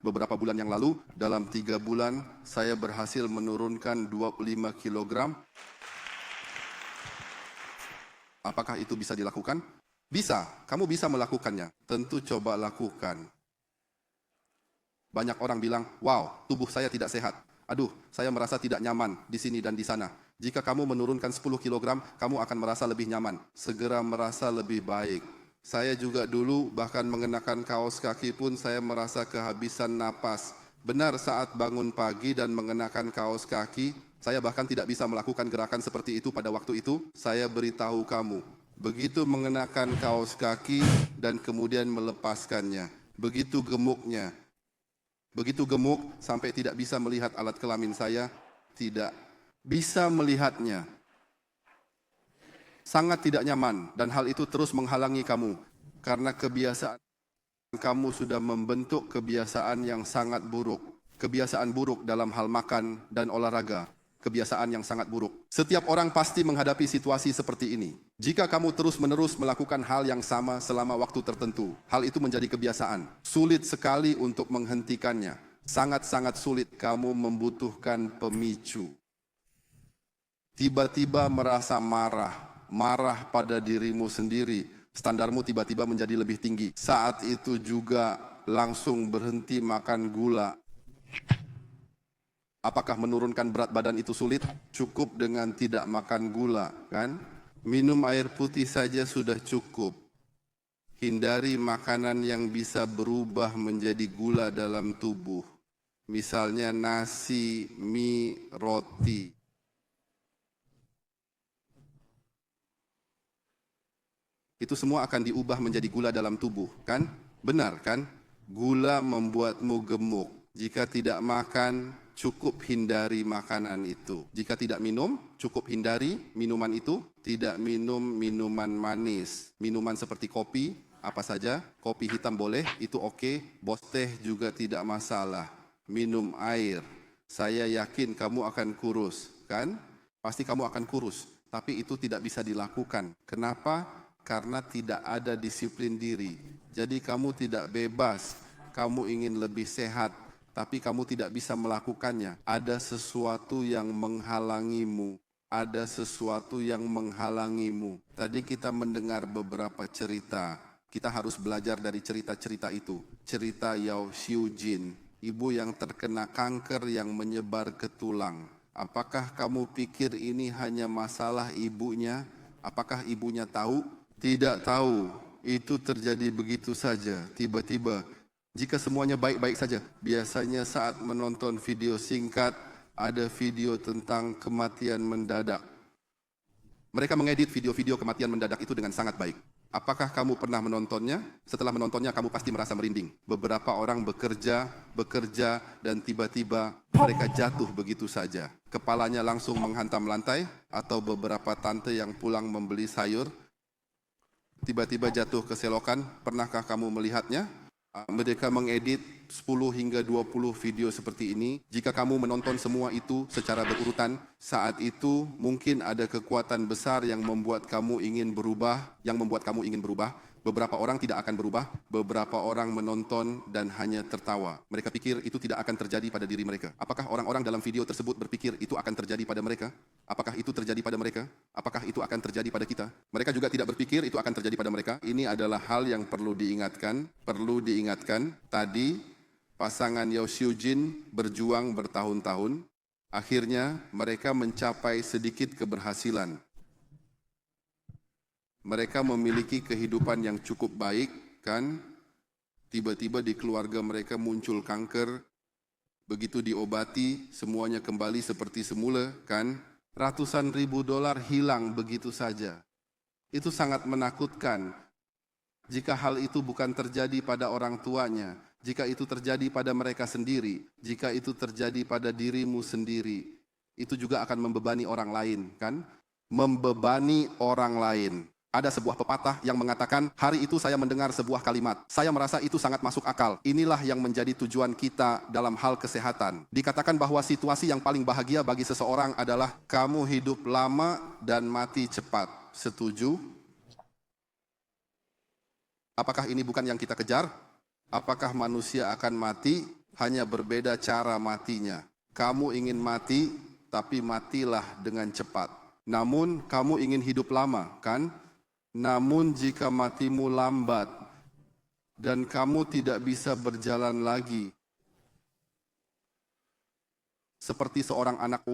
beberapa bulan yang lalu, dalam 3 bulan, saya berhasil menurunkan 25 kg. Apakah itu bisa dilakukan? Bisa, kamu bisa melakukannya. Tentu coba lakukan. Banyak orang bilang, wow, tubuh saya tidak sehat. Aduh, saya merasa tidak nyaman di sini dan di sana. Jika kamu menurunkan 10 kg, kamu akan merasa lebih nyaman. Segera merasa lebih baik. Saya juga dulu bahkan mengenakan kaos kaki pun saya merasa kehabisan napas. Benar saat bangun pagi dan mengenakan kaos kaki, saya bahkan tidak bisa melakukan gerakan seperti itu pada waktu itu. Saya beritahu kamu, begitu mengenakan kaos kaki dan kemudian melepaskannya. Begitu gemuknya. Begitu gemuk sampai tidak bisa melihat alat kelamin saya, tidak bisa melihatnya. Sangat tidak nyaman dan hal itu terus menghalangi kamu karena kebiasaan kamu sudah membentuk kebiasaan yang sangat buruk. Kebiasaan buruk dalam hal makan dan olahraga. Kebiasaan yang sangat buruk. Setiap orang pasti menghadapi situasi seperti ini. Jika kamu terus-menerus melakukan hal yang sama selama waktu tertentu, hal itu menjadi kebiasaan. Sulit sekali untuk menghentikannya. Sangat-sangat sulit. Kamu membutuhkan pemicu. Tiba-tiba merasa marah pada dirimu sendiri. Standarmu tiba-tiba menjadi lebih tinggi. Saat itu juga langsung berhenti makan gula. Apakah menurunkan berat badan itu sulit? Cukup dengan tidak makan gula, kan? Minum air putih saja sudah cukup. Hindari makanan yang bisa berubah menjadi gula dalam tubuh. Misalnya nasi, mie, roti. Itu semua akan diubah menjadi gula dalam tubuh, kan? Benar, kan? Gula membuatmu gemuk. Jika tidak makan, cukup hindari makanan itu. Jika tidak minum, cukup hindari minuman itu. Tidak minum minuman manis. Minuman seperti kopi, apa saja. Kopi hitam boleh, itu oke. Bos teh juga tidak masalah. Minum air. Saya yakin kamu akan kurus, kan? Pasti kamu akan kurus. Tapi itu tidak bisa dilakukan. Kenapa? Karena tidak ada disiplin diri. Jadi kamu tidak bebas, kamu ingin lebih sehat, tapi kamu tidak bisa melakukannya. Ada sesuatu yang menghalangimu. Ada sesuatu yang menghalangimu. Tadi kita mendengar beberapa cerita. Kita harus belajar dari cerita-cerita itu. Cerita Yao Xiujin, ibu yang terkena kanker yang menyebar ke tulang. Apakah kamu pikir ini hanya masalah ibunya? Apakah ibunya tahu? Tidak tahu, itu terjadi begitu saja, tiba-tiba. Jika semuanya baik-baik saja, biasanya saat menonton video singkat, ada video tentang kematian mendadak. Mereka mengedit video-video kematian mendadak itu dengan sangat baik. Apakah kamu pernah menontonnya? Setelah menontonnya, kamu pasti merasa merinding. Beberapa orang bekerja, dan tiba-tiba mereka jatuh begitu saja. Kepalanya langsung menghantam lantai, atau beberapa tante yang pulang membeli sayur, tiba-tiba jatuh ke selokan. Pernahkah kamu melihatnya? Mereka mengedit 10 hingga 20 video seperti ini. Jika kamu menonton semua itu secara berurutan, saat itu mungkin ada kekuatan besar yang membuat kamu ingin berubah, Beberapa orang tidak akan berubah, beberapa orang menonton dan hanya tertawa. Mereka pikir itu tidak akan terjadi pada diri mereka. Apakah orang-orang dalam video tersebut berpikir itu akan terjadi pada mereka? Apakah itu terjadi pada mereka? Apakah itu akan terjadi pada kita? Mereka juga tidak berpikir itu akan terjadi pada mereka. Ini adalah hal yang perlu diingatkan. Tadi pasangan Yao Xiujin berjuang bertahun-tahun. Akhirnya mereka mencapai sedikit keberhasilan. Mereka memiliki kehidupan yang cukup baik, kan? Tiba-tiba di keluarga mereka muncul kanker, begitu diobati, semuanya kembali seperti semula, kan? Ratusan ribu dolar hilang begitu saja. Itu sangat menakutkan. Jika hal itu bukan terjadi pada orang tuanya, jika itu terjadi pada mereka sendiri, jika itu terjadi pada dirimu sendiri, itu juga akan membebani orang lain, kan? Membebani orang lain. Ada sebuah pepatah yang mengatakan, hari itu saya mendengar sebuah kalimat. Saya merasa itu sangat masuk akal. Inilah yang menjadi tujuan kita dalam hal kesehatan. Dikatakan bahwa situasi yang paling bahagia bagi seseorang adalah kamu hidup lama dan mati cepat. Setuju? Apakah ini bukan yang kita kejar? Apakah manusia akan mati? Hanya berbeda cara matinya. Kamu ingin mati, tapi matilah dengan cepat. Namun kamu ingin hidup lama, kan? Namun jika matimu lambat dan kamu tidak bisa berjalan lagi, seperti seorang anak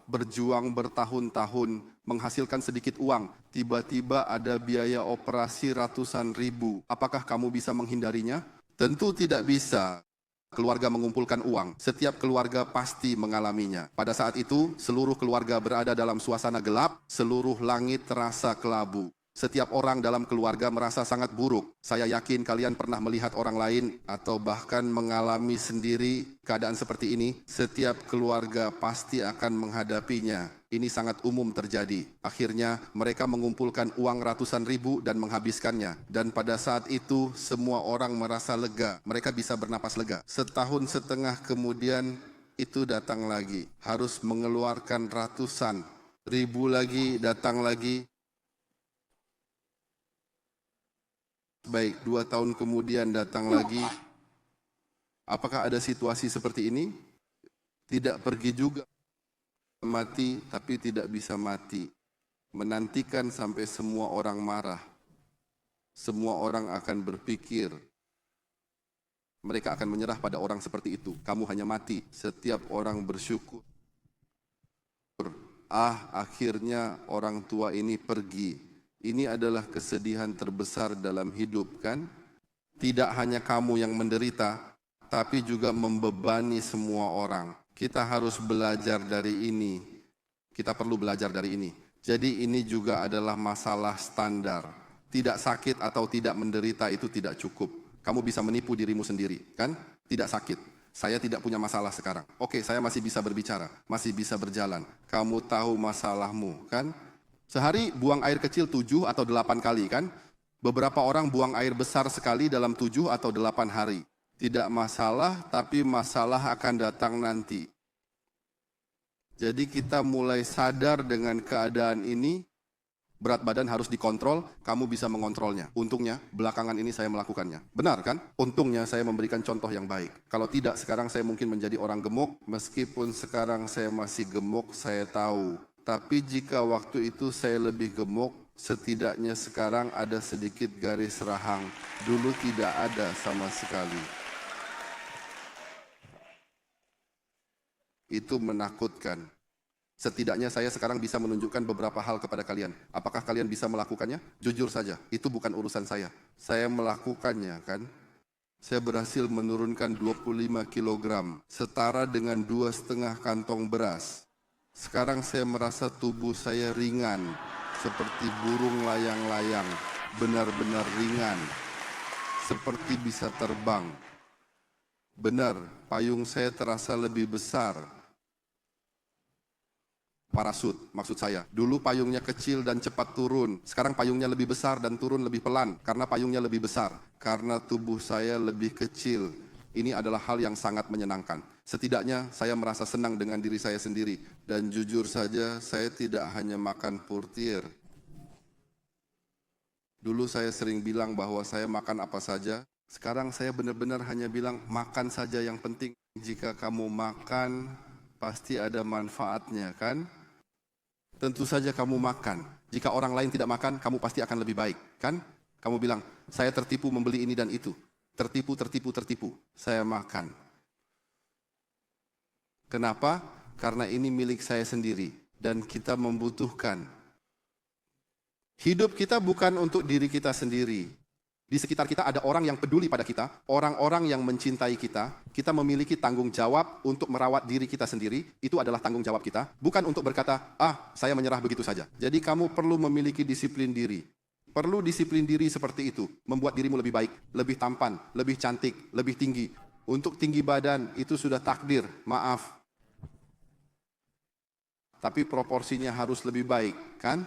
berjuang bertahun-tahun menghasilkan sedikit uang, tiba-tiba ada biaya operasi ratusan ribu. Apakah kamu bisa menghindarinya? Tentu tidak bisa. Keluarga mengumpulkan uang, setiap keluarga pasti mengalaminya. Pada saat itu, seluruh keluarga berada dalam suasana gelap, seluruh langit terasa kelabu. Setiap orang dalam keluarga merasa sangat buruk. Saya yakin kalian pernah melihat orang lain atau bahkan mengalami sendiri keadaan seperti ini. Setiap keluarga pasti akan menghadapinya. Ini sangat umum terjadi. Akhirnya mereka mengumpulkan uang ratusan ribu dan menghabiskannya. Dan pada saat itu semua orang merasa lega. Mereka bisa bernapas lega. Setahun setengah kemudian itu datang lagi. Harus mengeluarkan ratusan ribu lagi, datang lagi. Baik, 2 tahun kemudian datang lagi. Apakah ada situasi seperti ini? Tidak pergi juga. Mati, tapi tidak bisa mati. Menantikan sampai semua orang marah. Semua orang akan berpikir. Mereka akan menyerah pada orang seperti itu. Kamu hanya mati. Setiap orang bersyukur. Akhirnya orang tua ini pergi. Ini adalah kesedihan terbesar dalam hidup, kan? Tidak hanya kamu yang menderita, tapi juga membebani semua orang. Kita harus belajar dari ini. Kita perlu belajar dari ini. Jadi ini juga adalah masalah standar. Tidak sakit atau tidak menderita itu tidak cukup. Kamu bisa menipu dirimu sendiri, kan? Tidak sakit. Saya tidak punya masalah sekarang. Oke, saya masih bisa berbicara, masih bisa berjalan. Kamu tahu masalahmu, kan? Sehari buang air kecil 7 atau 8 kali, kan? Beberapa orang buang air besar sekali dalam 7 atau 8 hari. Tidak masalah, tapi masalah akan datang nanti. Jadi kita mulai sadar dengan keadaan ini, berat badan harus dikontrol, kamu bisa mengontrolnya. Untungnya, belakangan ini saya melakukannya. Benar kan? Untungnya saya memberikan contoh yang baik. Kalau tidak, sekarang saya mungkin menjadi orang gemuk. Meskipun sekarang saya masih gemuk, saya tahu. Tapi jika waktu itu saya lebih gemuk, setidaknya sekarang ada sedikit garis rahang. Dulu tidak ada sama sekali. Itu menakutkan. Setidaknya saya sekarang bisa menunjukkan beberapa hal kepada kalian. Apakah kalian bisa melakukannya? Jujur saja, itu bukan urusan saya. Saya melakukannya, kan? Saya berhasil menurunkan 25 kg, setara dengan 2,5 kantong beras. Sekarang saya merasa tubuh saya ringan, seperti burung layang-layang, benar-benar ringan, seperti bisa terbang. Benar, payung saya terasa lebih besar. Parasut, maksud saya. Dulu payungnya kecil dan cepat turun. Sekarang payungnya lebih besar dan turun lebih pelan. Karena payungnya lebih besar. Karena tubuh saya lebih kecil. Ini adalah hal yang sangat menyenangkan. Setidaknya saya merasa senang dengan diri saya sendiri. Dan jujur saja, saya tidak hanya makan purtir. Dulu saya sering bilang bahwa saya makan apa saja. Sekarang saya benar-benar hanya bilang, makan saja yang penting. Jika kamu makan, pasti ada manfaatnya, kan? Tentu saja kamu makan. Jika orang lain tidak makan, kamu pasti akan lebih baik, kan? Kamu bilang, saya tertipu membeli ini dan itu. Tertipu. Saya makan. Kenapa? Karena ini milik saya sendiri. Dan kita membutuhkan. Hidup kita bukan untuk diri kita sendiri. Di sekitar kita ada orang yang peduli pada kita, orang-orang yang mencintai kita. Kita memiliki tanggung jawab untuk merawat diri kita sendiri. Itu adalah tanggung jawab kita. Bukan untuk berkata, saya menyerah begitu saja. Jadi kamu perlu memiliki disiplin diri. Perlu disiplin diri seperti itu. Membuat dirimu lebih baik, lebih tampan, lebih cantik, lebih tinggi. Untuk tinggi badan, itu sudah takdir, maaf. Tapi proporsinya harus lebih baik, kan?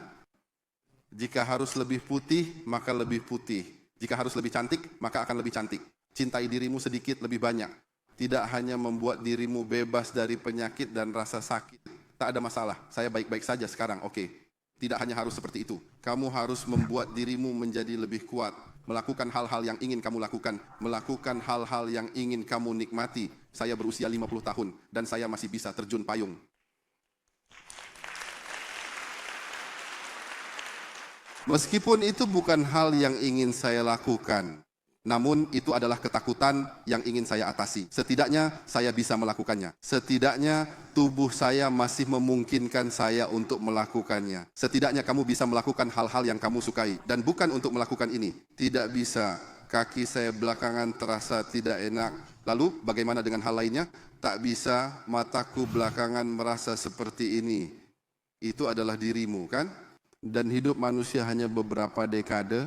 Jika harus lebih putih, maka lebih putih. Jika harus lebih cantik, maka akan lebih cantik. Cintai dirimu sedikit lebih banyak. Tidak hanya membuat dirimu bebas dari penyakit dan rasa sakit. Tak ada masalah, saya baik-baik saja sekarang, oke. Tidak hanya harus seperti itu. Kamu harus membuat dirimu menjadi lebih kuat. Melakukan hal-hal yang ingin kamu lakukan. Melakukan hal-hal yang ingin kamu nikmati. Saya berusia 50 tahun dan saya masih bisa terjun payung. Meskipun itu bukan hal yang ingin saya lakukan, namun itu adalah ketakutan yang ingin saya atasi. Setidaknya saya bisa melakukannya. Setidaknya tubuh saya masih memungkinkan saya untuk melakukannya. Setidaknya kamu bisa melakukan hal-hal yang kamu sukai. Dan bukan untuk melakukan ini. Tidak bisa. Kaki saya belakangan terasa tidak enak. Lalu bagaimana dengan hal lainnya? Tak bisa, mataku belakangan merasa seperti ini. Itu adalah dirimu, kan? Dan hidup manusia hanya beberapa dekade.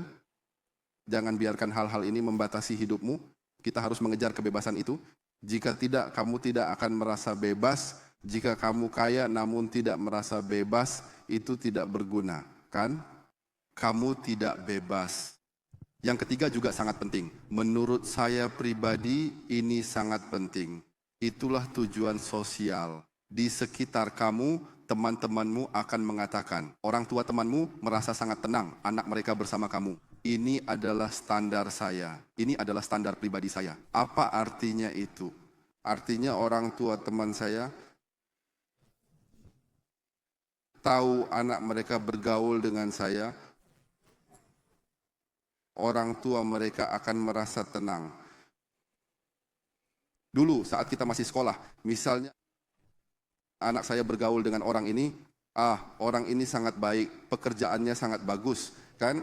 Jangan biarkan hal-hal ini membatasi hidupmu. Kita harus mengejar kebebasan itu. Jika tidak, kamu tidak akan merasa bebas. Jika kamu kaya namun tidak merasa bebas, itu tidak berguna, kan? Kamu tidak bebas. Yang ketiga juga sangat penting. Menurut saya pribadi, ini sangat penting. Itulah tujuan sosial. Di sekitar kamu, teman-temanmu akan mengatakan, orang tua temanmu merasa sangat tenang, anak mereka bersama kamu. Ini adalah standar saya, ini adalah standar pribadi saya. Apa artinya itu? Artinya orang tua teman saya tahu anak mereka bergaul dengan saya, orang tua mereka akan merasa tenang. Dulu saat kita masih sekolah, misalnya anak saya bergaul dengan orang ini, orang ini sangat baik, pekerjaannya sangat bagus, kan?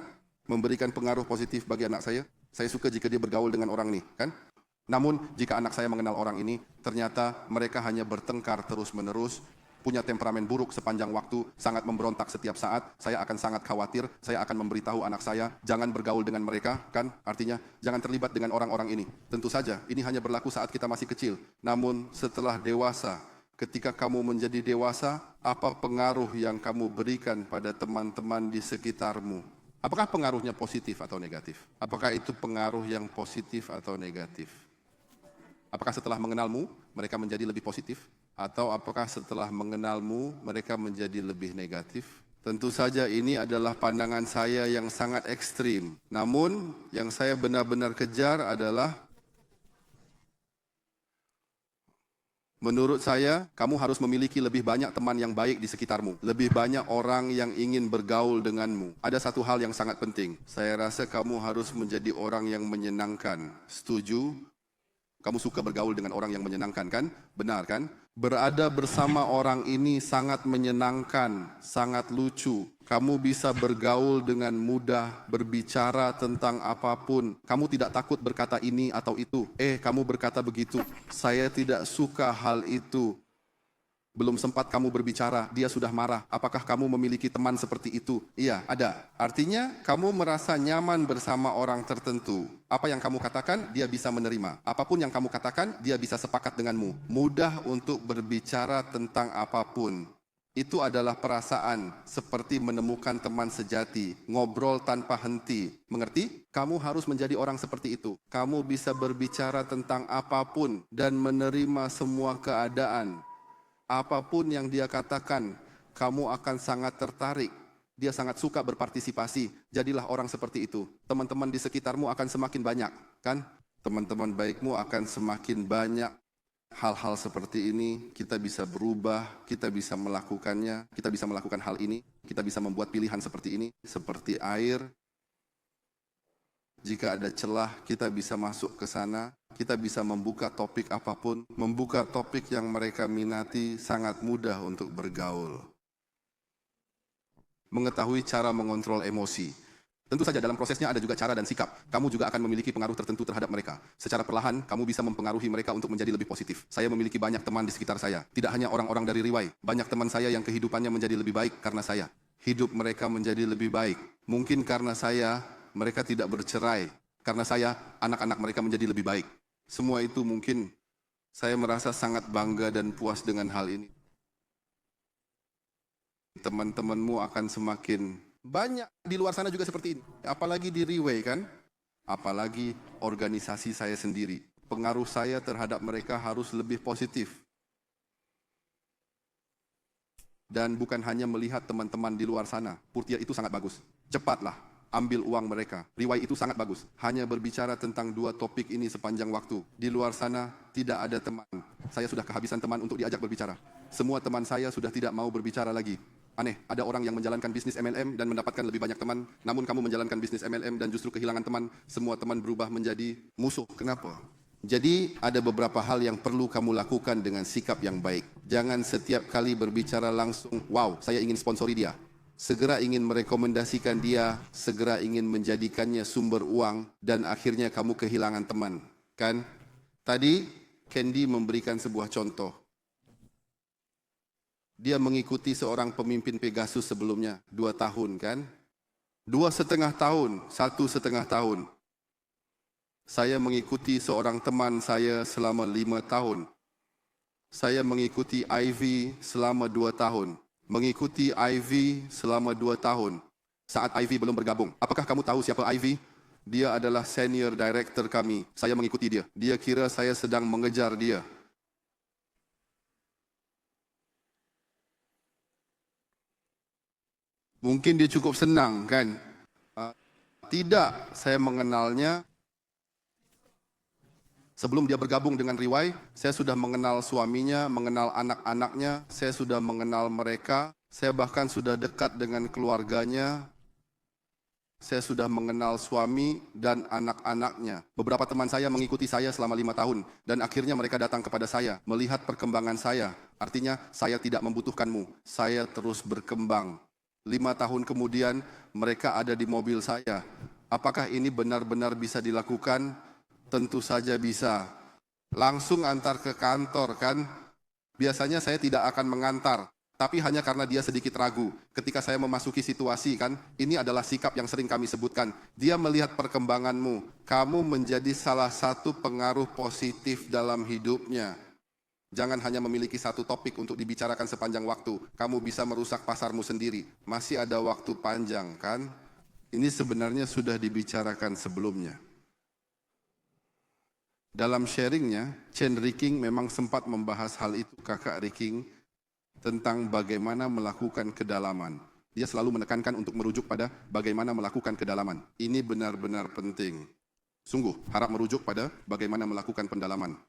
Memberikan pengaruh positif bagi anak saya. Saya suka jika dia bergaul dengan orang ini, kan? Namun, jika anak saya mengenal orang ini, ternyata mereka hanya bertengkar terus-menerus, punya temperamen buruk sepanjang waktu, sangat memberontak setiap saat, saya akan sangat khawatir, saya akan memberitahu anak saya, jangan bergaul dengan mereka, kan? Artinya, jangan terlibat dengan orang-orang ini. Tentu saja, ini hanya berlaku saat kita masih kecil. Namun, setelah dewasa, ketika kamu menjadi dewasa, apa pengaruh yang kamu berikan pada teman-teman di sekitarmu? Apakah pengaruhnya positif atau negatif? Apakah itu pengaruh yang positif atau negatif? Apakah setelah mengenalmu, mereka menjadi lebih positif? Atau apakah setelah mengenalmu, mereka menjadi lebih negatif? Tentu saja ini adalah pandangan saya yang sangat ekstrim. Namun, yang saya benar-benar kejar adalah, menurut saya, kamu harus memiliki lebih banyak teman yang baik di sekitarmu. Lebih banyak orang yang ingin bergaul denganmu. Ada satu hal yang sangat penting. Saya rasa kamu harus menjadi orang yang menyenangkan. Setuju? Kamu suka bergaul dengan orang yang menyenangkan, kan? Benar, kan? Berada bersama orang ini sangat menyenangkan, sangat lucu. Kamu bisa bergaul dengan mudah, berbicara tentang apapun. Kamu tidak takut berkata ini atau itu. Kamu berkata begitu. Saya tidak suka hal itu. Belum sempat kamu berbicara, dia sudah marah. Apakah kamu memiliki teman seperti itu? Iya, ada. Artinya, kamu merasa nyaman bersama orang tertentu. Apa yang kamu katakan, dia bisa menerima. Apapun yang kamu katakan, dia bisa sepakat denganmu. Mudah untuk berbicara tentang apapun. Itu adalah perasaan seperti menemukan teman sejati, ngobrol tanpa henti. Mengerti? Kamu harus menjadi orang seperti itu. Kamu bisa berbicara tentang apapun dan menerima semua keadaan. Apapun yang dia katakan, kamu akan sangat tertarik. Dia sangat suka berpartisipasi. Jadilah orang seperti itu. Teman-teman di sekitarmu akan semakin banyak, kan? Teman-teman baikmu akan semakin banyak. Hal-hal seperti ini kita bisa berubah, kita bisa melakukannya, kita bisa melakukan hal ini, kita bisa membuat pilihan seperti ini, seperti air. Jika ada celah, kita bisa masuk ke sana. Kita bisa membuka topik apapun, membuka topik yang mereka minati, sangat mudah untuk bergaul. Mengetahui cara mengontrol emosi. Tentu saja dalam prosesnya ada juga cara dan sikap. Kamu juga akan memiliki pengaruh tertentu terhadap mereka. Secara perlahan, kamu bisa mempengaruhi mereka untuk menjadi lebih positif. Saya memiliki banyak teman di sekitar saya. Tidak hanya orang-orang dari Riwai. Banyak teman saya yang kehidupannya menjadi lebih baik karena saya. Hidup mereka menjadi lebih baik. Mungkin karena saya, mereka tidak bercerai. Karena saya, anak-anak mereka menjadi lebih baik. Semua itu mungkin saya merasa sangat bangga dan puas dengan hal ini. Teman-temanmu akan semakin banyak di luar sana juga seperti ini. Apalagi di Riway, kan? Apalagi organisasi saya sendiri. Pengaruh saya terhadap mereka harus lebih positif. Dan bukan hanya melihat teman-teman di luar sana. Purtia itu sangat bagus. Cepatlah. Ambil uang mereka. Riwai itu sangat bagus. Hanya berbicara tentang 2 topik ini sepanjang waktu. Di luar sana tidak ada teman. Saya sudah kehabisan teman untuk diajak berbicara. Semua teman saya sudah tidak mau berbicara lagi. Aneh, ada orang yang menjalankan bisnis MLM dan mendapatkan lebih banyak teman. Namun kamu menjalankan bisnis MLM dan justru kehilangan teman. Semua teman berubah menjadi musuh. Kenapa? Jadi ada beberapa hal yang perlu kamu lakukan dengan sikap yang baik. Jangan setiap kali berbicara langsung, wow, saya ingin sponsori dia. Segera ingin merekomendasikan dia, segera ingin menjadikannya sumber uang, dan akhirnya kamu kehilangan teman. Kan? Tadi, Candy memberikan sebuah contoh. Dia mengikuti seorang pemimpin Pegasus sebelumnya, 2 tahun kan? 2,5 tahun, 1,5 tahun. Saya mengikuti seorang teman saya selama 5 tahun. Saya mengikuti Ivy selama 2 tahun. Mengikuti Ivy selama 2 tahun. Saat Ivy belum bergabung. Apakah kamu tahu siapa Ivy? Dia adalah senior director kami. Saya mengikuti dia. Dia kira saya sedang mengejar dia. Mungkin dia cukup senang, kan? Tidak, saya mengenalnya. Sebelum dia bergabung dengan Riwai, saya sudah mengenal suaminya, mengenal anak-anaknya, saya sudah mengenal mereka, saya bahkan sudah dekat dengan keluarganya, saya sudah mengenal suami dan anak-anaknya. Beberapa teman saya mengikuti saya selama 5 tahun, dan akhirnya mereka datang kepada saya, melihat perkembangan saya. Artinya, saya tidak membutuhkanmu, saya terus berkembang. 5 tahun kemudian, mereka ada di mobil saya. Apakah ini benar-benar bisa dilakukan? Tentu saja bisa. Langsung antar ke kantor kan? Biasanya saya tidak akan mengantar, tapi hanya karena dia sedikit ragu. Ketika saya memasuki situasi kan, ini adalah sikap yang sering kami sebutkan. Dia melihat perkembanganmu, kamu menjadi salah satu pengaruh positif dalam hidupnya. Jangan hanya memiliki satu topik untuk dibicarakan sepanjang waktu. Kamu bisa merusak pasarmu sendiri. Masih ada waktu panjang kan? Ini sebenarnya sudah dibicarakan sebelumnya. Dalam sharingnya, Chen Riking memang sempat membahas hal itu, kakak Riking, tentang bagaimana melakukan kedalaman. Dia selalu menekankan untuk merujuk pada bagaimana melakukan kedalaman. Ini benar-benar penting. Sungguh, harap merujuk pada bagaimana melakukan pendalaman.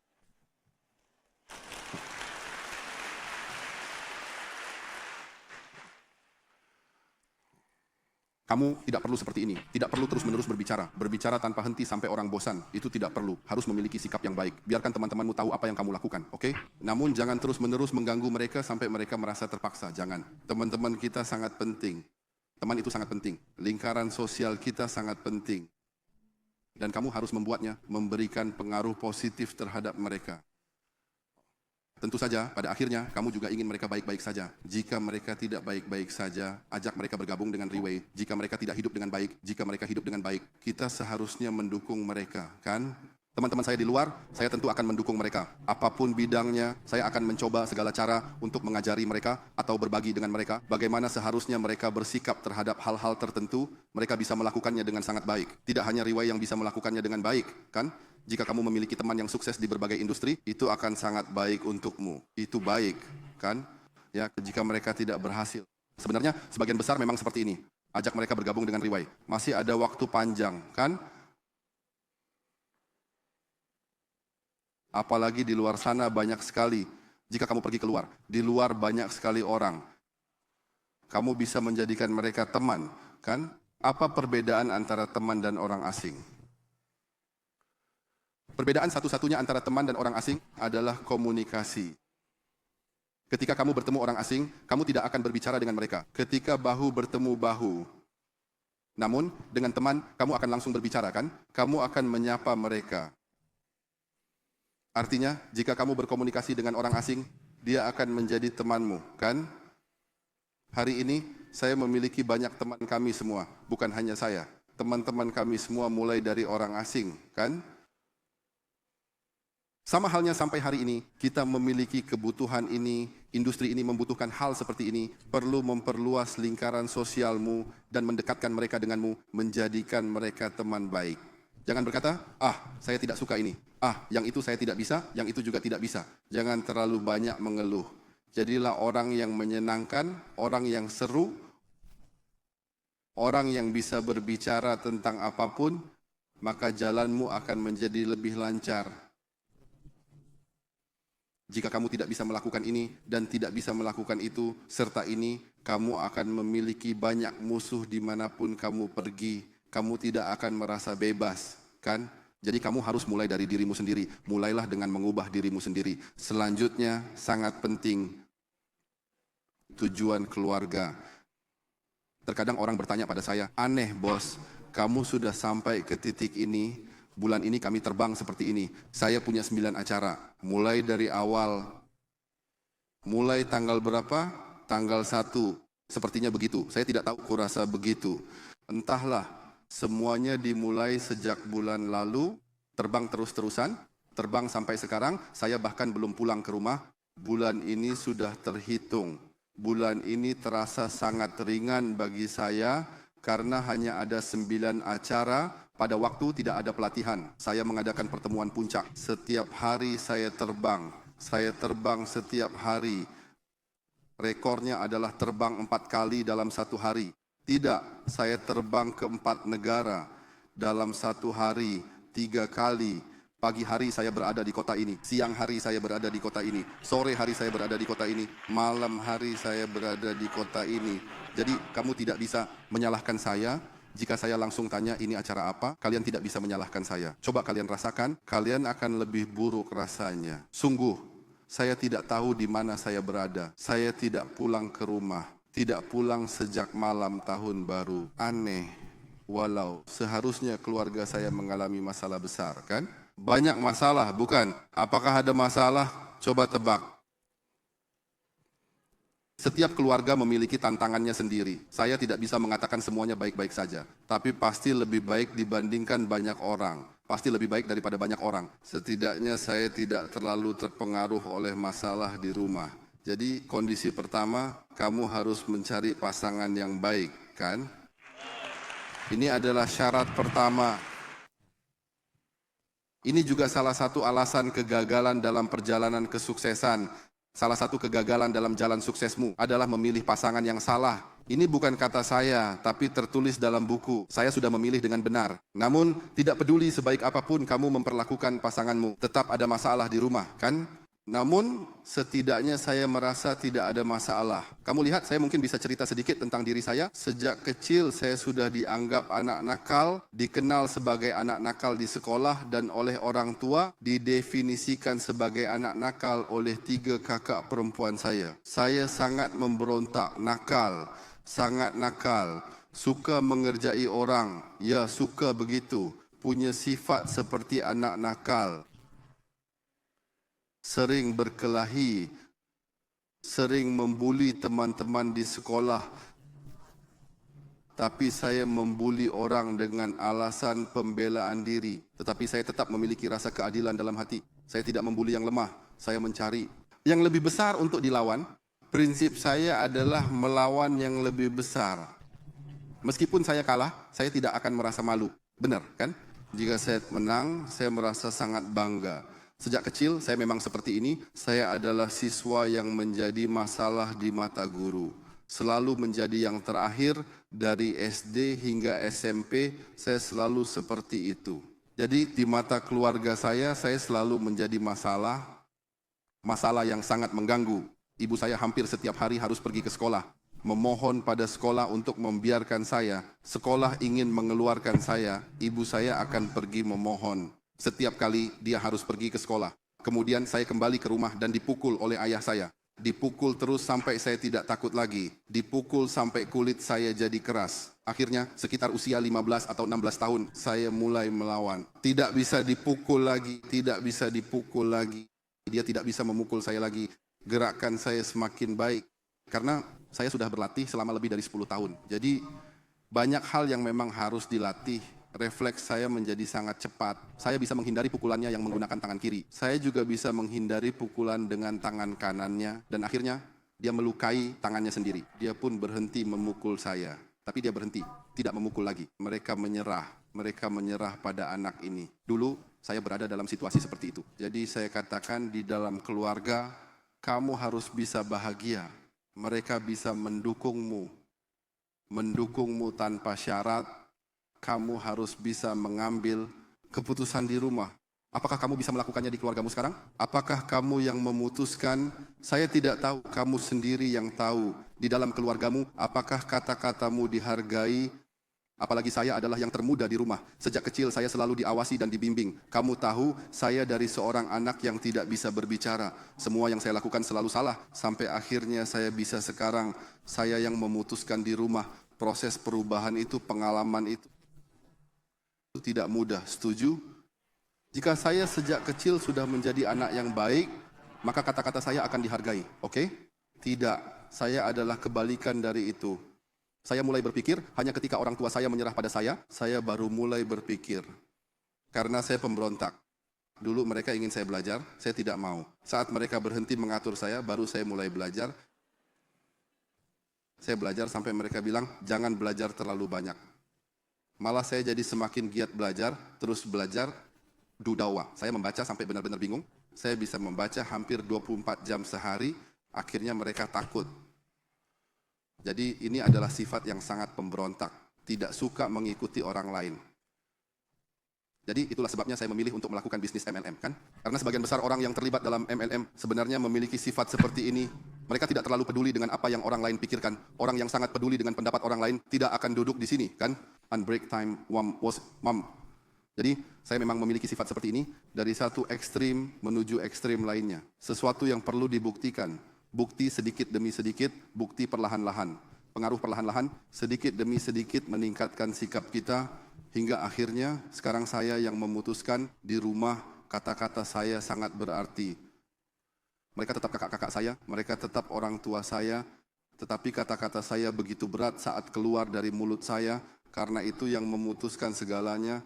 Kamu tidak perlu seperti ini, tidak perlu terus-menerus berbicara tanpa henti sampai orang bosan, itu tidak perlu, harus memiliki sikap yang baik. Biarkan teman-temanmu tahu apa yang kamu lakukan, oke? Namun jangan terus-menerus mengganggu mereka sampai mereka merasa terpaksa, jangan. Teman-teman kita sangat penting, teman itu sangat penting, lingkaran sosial kita sangat penting. Dan kamu harus membuatnya, memberikan pengaruh positif terhadap mereka. Tentu saja, pada akhirnya, kamu juga ingin mereka baik-baik saja. Jika mereka tidak baik-baik saja, ajak mereka bergabung dengan Riway. Jika mereka tidak hidup dengan baik, jika mereka hidup dengan baik, kita seharusnya mendukung mereka, kan? Teman-teman saya di luar, saya tentu akan mendukung mereka. Apapun bidangnya, saya akan mencoba segala cara untuk mengajari mereka atau berbagi dengan mereka bagaimana seharusnya mereka bersikap terhadap hal-hal tertentu, mereka bisa melakukannya dengan sangat baik. Tidak hanya Riway yang bisa melakukannya dengan baik, kan? Jika kamu memiliki teman yang sukses di berbagai industri, itu akan sangat baik untukmu. Itu baik, kan? Ya, jika mereka tidak berhasil. Sebenarnya sebagian besar memang seperti ini. Ajak mereka bergabung dengan Riway. Masih ada waktu panjang, kan? Apalagi di luar sana banyak sekali. Jika kamu pergi keluar, di luar banyak sekali orang. Kamu bisa menjadikan mereka teman, kan? Apa perbedaan antara teman dan orang asing? Perbedaan satu-satunya antara teman dan orang asing adalah komunikasi. Ketika kamu bertemu orang asing, kamu tidak akan berbicara dengan mereka. Ketika bahu bertemu bahu. Namun, dengan teman, kamu akan langsung berbicara, kan? Kamu akan menyapa mereka. Artinya, jika kamu berkomunikasi dengan orang asing, dia akan menjadi temanmu, kan? Hari ini, saya memiliki banyak teman kami semua, bukan hanya saya. Teman-teman kami semua mulai dari orang asing, kan? Sama halnya sampai hari ini, kita memiliki kebutuhan ini, industri ini membutuhkan hal seperti ini, perlu memperluas lingkaran sosialmu dan mendekatkan mereka denganmu, menjadikan mereka teman baik. Jangan berkata, saya tidak suka ini, yang itu saya tidak bisa, yang itu juga tidak bisa. Jangan terlalu banyak mengeluh. Jadilah orang yang menyenangkan, orang yang seru, orang yang bisa berbicara tentang apapun, maka jalanmu akan menjadi lebih lancar. Jika kamu tidak bisa melakukan ini dan tidak bisa melakukan itu, serta ini, kamu akan memiliki banyak musuh dimanapun kamu pergi. Kamu tidak akan merasa bebas, kan? Jadi kamu harus mulai dari dirimu sendiri. Mulailah dengan mengubah dirimu sendiri. Selanjutnya, sangat penting, tujuan keluarga. Terkadang orang bertanya pada saya, aneh bos, kamu sudah sampai ke titik ini, bulan ini kami terbang seperti ini. Saya punya 9 acara. Mulai dari awal. Mulai tanggal berapa? Tanggal 1. Sepertinya begitu. Saya tidak tahu, kurasa begitu. Entahlah, semuanya dimulai sejak bulan lalu. Terbang terus-terusan. Terbang sampai sekarang. Saya bahkan belum pulang ke rumah. Bulan ini sudah terhitung. Bulan ini terasa sangat ringan bagi saya. Karena hanya ada 9 acara. Pada waktu tidak ada pelatihan, saya mengadakan pertemuan puncak. Setiap hari saya terbang setiap hari. Rekornya adalah terbang 4 kali dalam 1 hari. Tidak, saya terbang ke 4 negara dalam 1 hari, 3 kali. Pagi hari saya berada di kota ini, siang hari saya berada di kota ini, sore hari saya berada di kota ini, malam hari saya berada di kota ini. Jadi kamu tidak bisa menyalahkan saya. Jika saya langsung tanya ini acara apa, kalian tidak bisa menyalahkan saya. Coba kalian rasakan, kalian akan lebih buruk rasanya. Sungguh, saya tidak tahu di mana saya berada. Saya tidak pulang ke rumah. Tidak pulang sejak malam tahun baru. Aneh. Walau seharusnya keluarga saya mengalami masalah besar, kan? Banyak masalah, bukan? Apakah ada masalah? Coba tebak. Setiap keluarga memiliki tantangannya sendiri. Saya tidak bisa mengatakan semuanya baik-baik saja, tapi pasti lebih baik dibandingkan banyak orang. Pasti lebih baik daripada banyak orang. Setidaknya saya tidak terlalu terpengaruh oleh masalah di rumah. Jadi kondisi pertama, kamu harus mencari pasangan yang baik, kan? Ini adalah syarat pertama. Ini juga salah satu alasan kegagalan dalam perjalanan kesuksesan. Salah satu kegagalan dalam jalan suksesmu adalah memilih pasangan yang salah. Ini bukan kata saya, tapi tertulis dalam buku. Saya sudah memilih dengan benar. Namun, tidak peduli sebaik apapun kamu memperlakukan pasanganmu, tetap ada masalah di rumah, kan? Namun, setidaknya saya merasa tidak ada masalah. Kamu lihat, saya mungkin bisa cerita sedikit tentang diri saya. Sejak kecil, saya sudah dianggap anak nakal, dikenal sebagai anak nakal di sekolah, dan oleh orang tua didefinisikan sebagai anak nakal oleh 3 kakak perempuan saya. Saya sangat memberontak, nakal, sangat nakal, suka mengerjai orang, ya suka begitu, punya sifat seperti anak nakal. Sering berkelahi, sering membuli teman-teman di sekolah. Tapi saya membuli orang dengan alasan pembelaan diri. Tetapi saya tetap memiliki rasa keadilan dalam hati. Saya tidak membuli yang lemah, saya mencari yang lebih besar untuk dilawan. Prinsip saya adalah melawan yang lebih besar. Meskipun saya kalah, saya tidak akan merasa malu. Benar kan? Jika saya menang, saya merasa sangat bangga. Sejak kecil saya memang seperti ini, saya adalah siswa yang menjadi masalah di mata guru. Selalu menjadi yang terakhir dari SD hingga SMP, saya selalu seperti itu. Jadi di mata keluarga saya selalu menjadi masalah yang sangat mengganggu. Ibu saya hampir setiap hari harus pergi ke sekolah, memohon pada sekolah untuk membiarkan saya. Sekolah ingin mengeluarkan saya, ibu saya akan pergi memohon. Setiap kali dia harus pergi ke sekolah. Kemudian saya kembali ke rumah dan dipukul oleh ayah saya. Dipukul terus sampai saya tidak takut lagi. Dipukul sampai kulit saya jadi keras. Akhirnya sekitar usia 15 atau 16 tahun saya mulai melawan. Tidak bisa dipukul lagi, tidak bisa dipukul lagi. Dia tidak bisa memukul saya lagi. Gerakan saya semakin baik. Karena saya sudah berlatih selama lebih dari 10 tahun. Jadi banyak hal yang memang harus dilatih. Refleks saya menjadi sangat cepat. Saya bisa menghindari pukulannya yang menggunakan tangan kiri. Saya juga bisa menghindari pukulan dengan tangan kanannya. Dan akhirnya dia melukai tangannya sendiri. Dia pun berhenti memukul saya. Tapi dia berhenti, tidak memukul lagi. Mereka menyerah pada anak ini. Dulu saya berada dalam situasi seperti itu. Jadi saya katakan di dalam keluarga, kamu harus bisa bahagia. Mereka bisa mendukungmu tanpa syarat. Kamu harus bisa mengambil keputusan di rumah. Apakah kamu bisa melakukannya di keluargamu sekarang? Apakah kamu yang memutuskan? Saya tidak tahu, kamu sendiri yang tahu. Di dalam keluargamu, apakah kata-katamu dihargai? Apalagi saya adalah yang termuda di rumah. Sejak kecil saya selalu diawasi dan dibimbing. Kamu tahu, saya dari seorang anak yang tidak bisa berbicara. Semua yang saya lakukan selalu salah. Sampai akhirnya saya bisa sekarang. Saya yang memutuskan di rumah. Proses perubahan itu, pengalaman itu tidak mudah, setuju? Jika saya sejak kecil sudah menjadi anak yang baik, maka kata-kata saya akan dihargai, oke? Tidak, saya adalah kebalikan dari itu. Saya mulai berpikir, hanya ketika orang tua saya menyerah pada saya baru mulai berpikir. Karena saya pemberontak. Dulu mereka ingin saya belajar, saya tidak mau. Saat mereka berhenti mengatur saya, baru saya mulai belajar. Saya belajar sampai mereka bilang, jangan belajar terlalu banyak. Malah saya jadi semakin giat belajar, terus belajar dudawa. Saya membaca sampai benar-benar bingung. Saya bisa membaca hampir 24 jam sehari, akhirnya mereka takut. Jadi ini adalah sifat yang sangat pemberontak, tidak suka mengikuti orang lain. Jadi itulah sebabnya saya memilih untuk melakukan bisnis MLM, kan? Karena sebagian besar orang yang terlibat dalam MLM sebenarnya memiliki sifat seperti ini. Mereka tidak terlalu peduli dengan apa yang orang lain pikirkan. Orang yang sangat peduli dengan pendapat orang lain tidak akan duduk di sini, kan? Unbreak time was mom. Jadi saya memang memiliki sifat seperti ini dari satu ekstrim menuju ekstrim lainnya. Sesuatu yang perlu dibuktikan. Bukti sedikit demi sedikit, bukti perlahan-lahan. pengaruh perlahan-lahan, sedikit demi sedikit meningkatkan sikap kita, hingga akhirnya sekarang saya yang memutuskan di rumah kata-kata saya sangat berarti. Mereka tetap kakak-kakak saya, mereka tetap orang tua saya, tetapi kata-kata saya begitu berat saat keluar dari mulut saya, karena itu yang memutuskan segalanya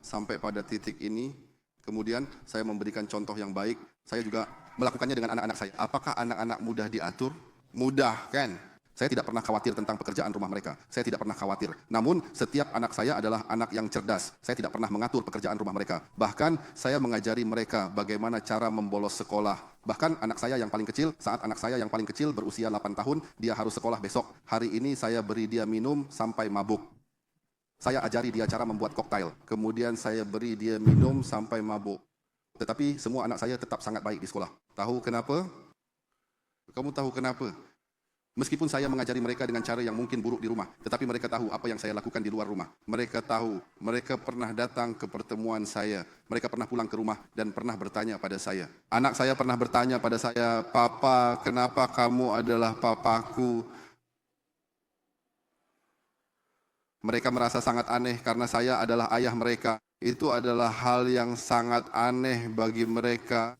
sampai pada titik ini. Kemudian saya memberikan contoh yang baik, saya juga melakukannya dengan anak-anak saya. Apakah anak-anak mudah diatur? Mudah, kan? Saya tidak pernah khawatir tentang pekerjaan rumah mereka. Saya tidak pernah khawatir. Namun, setiap anak saya adalah anak yang cerdas. Saya tidak pernah mengatur pekerjaan rumah mereka. Bahkan, saya mengajari mereka bagaimana cara membolos sekolah. Bahkan, anak saya yang paling kecil, saat anak saya yang paling kecil berusia 8 tahun, dia harus sekolah besok. Hari ini saya beri dia minum sampai mabuk. Saya ajari dia cara membuat koktail. Kemudian saya beri dia minum sampai mabuk. Tetapi semua anak saya tetap sangat baik di sekolah. Tahu kenapa? Kamu tahu kenapa? Meskipun saya mengajari mereka dengan cara yang mungkin buruk di rumah, tetapi mereka tahu apa yang saya lakukan di luar rumah. Mereka tahu, mereka pernah datang ke pertemuan saya. Mereka pernah pulang ke rumah dan pernah bertanya pada saya. Anak saya pernah bertanya pada saya, "Papa, kenapa kamu adalah papaku?" Mereka merasa sangat aneh karena saya adalah ayah mereka. Itu adalah hal yang sangat aneh bagi mereka.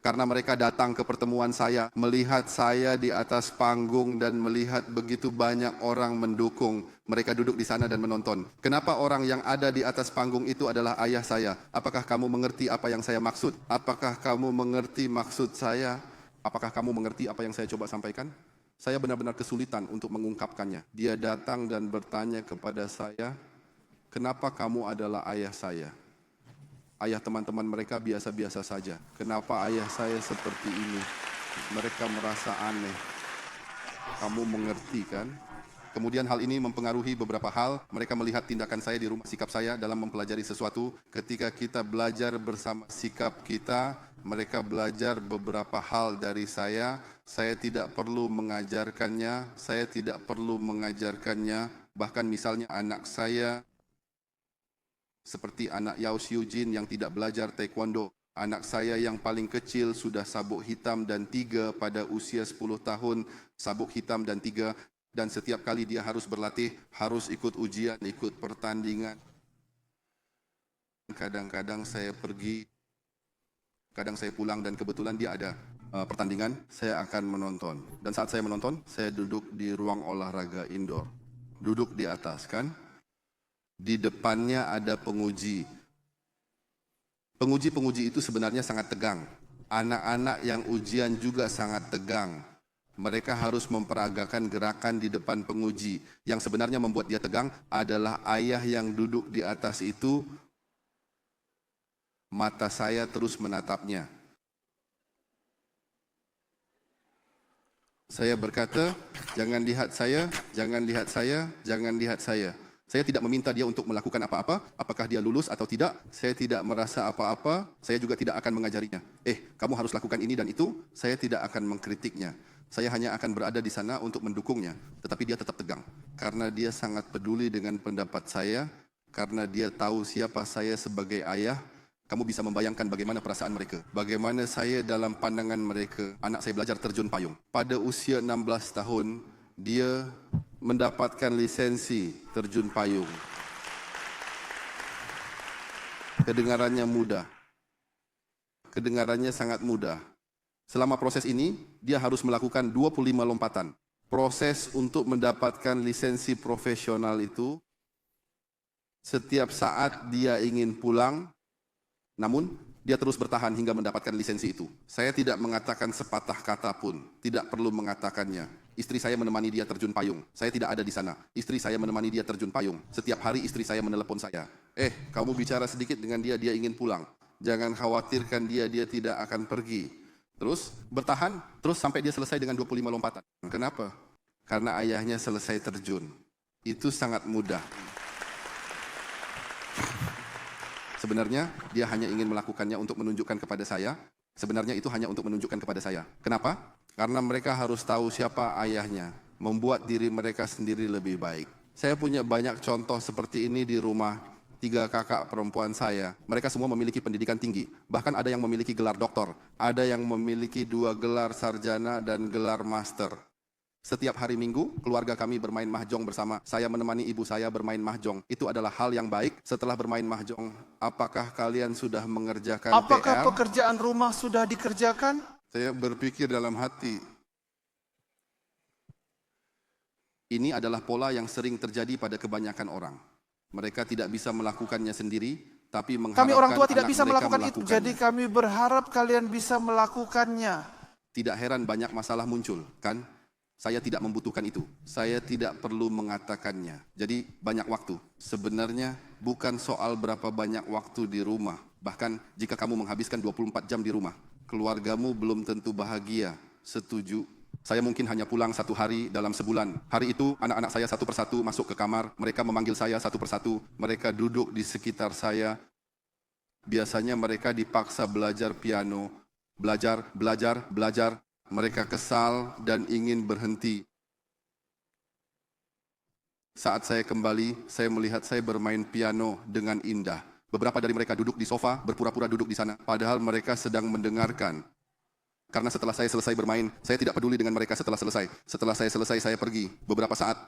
Karena mereka datang ke pertemuan saya, melihat saya di atas panggung dan melihat begitu banyak orang mendukung. Mereka duduk di sana dan menonton. Kenapa orang yang ada di atas panggung itu adalah ayah saya? Apakah kamu mengerti apa yang saya maksud? Apakah kamu mengerti maksud saya? Apakah kamu mengerti apa yang saya coba sampaikan? Saya benar-benar kesulitan untuk mengungkapkannya. Dia datang dan bertanya kepada saya, "Kenapa kamu adalah ayah saya?" Ayah teman-teman mereka biasa-biasa saja. Kenapa ayah saya seperti ini? Mereka merasa aneh. Kamu mengerti, kan? Kemudian hal ini mempengaruhi beberapa hal. Mereka melihat tindakan saya di rumah, sikap saya dalam mempelajari sesuatu. Ketika kita belajar bersama sikap kita, mereka belajar beberapa hal dari saya. Saya tidak perlu mengajarkannya, Bahkan misalnya anak saya, seperti anak Yao Xiujin yang tidak belajar taekwondo. Anak saya yang paling kecil sudah sabuk hitam dan 3 pada usia 10 tahun, sabuk hitam dan 3. Dan setiap kali dia harus berlatih, harus ikut ujian, ikut pertandingan. Kadang-kadang saya pergi, kadang saya pulang dan kebetulan dia ada pertandingan, saya akan menonton. Dan saat saya menonton, saya duduk di ruang olahraga indoor. Duduk di atas, kan? Di depannya ada penguji. Penguji-penguji itu sebenarnya sangat tegang. Anak-anak yang ujian juga sangat tegang. Mereka harus memperagakan gerakan di depan penguji. Yang sebenarnya membuat dia tegang adalah ayah yang duduk di atas itu. Mata saya terus menatapnya. Saya berkata, "Jangan lihat saya, jangan lihat saya, jangan lihat saya." Saya tidak meminta dia untuk melakukan apa-apa, apakah dia lulus atau tidak, saya tidak merasa apa-apa, saya juga tidak akan mengajarinya. Kamu harus lakukan ini dan itu, saya tidak akan mengkritiknya. Saya hanya akan berada di sana untuk mendukungnya, tetapi dia tetap tegang. Karena dia sangat peduli dengan pendapat saya, karena dia tahu siapa saya sebagai ayah. Kamu bisa membayangkan bagaimana perasaan mereka. Bagaimana saya dalam pandangan mereka. Anak saya belajar terjun payung. Pada usia 16 tahun, dia mendapatkan lisensi terjun payung. Kedengarannya mudah. Kedengarannya sangat mudah. Selama proses ini, dia harus melakukan 25 lompatan. Proses untuk mendapatkan lisensi profesional itu, setiap saat dia ingin pulang, namun dia terus bertahan hingga mendapatkan lisensi itu. Saya tidak mengatakan sepatah kata pun, tidak perlu mengatakannya. Istri saya menemani dia terjun payung. Saya tidak ada di sana. Istri saya menemani dia terjun payung. Setiap hari istri saya menelepon saya. Kamu bicara sedikit dengan dia, dia ingin pulang. Jangan khawatirkan dia tidak akan pergi. Terus bertahan, terus sampai dia selesai dengan 25 lompatan. Kenapa? Karena ayahnya selesai terjun. Itu sangat mudah. Sebenarnya dia hanya ingin melakukannya untuk menunjukkan kepada saya. Sebenarnya itu hanya untuk menunjukkan kepada saya. Kenapa? Karena mereka harus tahu siapa ayahnya. Membuat diri mereka sendiri lebih baik. Saya punya banyak contoh seperti ini di rumah. 3 kakak perempuan saya. Mereka semua memiliki pendidikan tinggi. Bahkan ada yang memiliki gelar doktor. Ada yang memiliki 2 gelar sarjana dan gelar master. Setiap hari Minggu, keluarga kami bermain mahjong bersama. Saya menemani ibu saya bermain mahjong. Itu adalah hal yang baik. Setelah bermain mahjong, apakah kalian sudah mengerjakan Apakah PR? pekerjaan rumah sudah dikerjakan? Saya berpikir dalam hati, ini adalah pola yang sering terjadi pada kebanyakan orang. Mereka tidak bisa melakukannya sendiri, tapi mengharapkan Kami orang tua tidak anak bisa mereka melakukan itu. melakukannya. Jadi kami berharap kalian bisa melakukannya. Tidak heran banyak masalah muncul, kan? Saya tidak membutuhkan itu. Saya tidak perlu mengatakannya. Jadi banyak waktu. Sebenarnya bukan soal berapa banyak waktu di rumah. Bahkan jika kamu menghabiskan 24 jam di rumah, keluargamu belum tentu bahagia. Setuju? Saya mungkin hanya pulang 1 hari dalam sebulan. Hari itu anak-anak saya satu persatu masuk ke kamar. Mereka memanggil saya satu persatu. Mereka duduk di sekitar saya. Biasanya mereka dipaksa belajar piano. Belajar. Mereka kesal dan ingin berhenti. Saat saya kembali, saya melihat saya bermain piano dengan indah. Beberapa dari mereka duduk di sofa, berpura-pura duduk di sana. Padahal mereka sedang mendengarkan. Karena setelah saya selesai bermain, saya tidak peduli dengan mereka setelah selesai. Setelah saya selesai, saya pergi. Beberapa saat,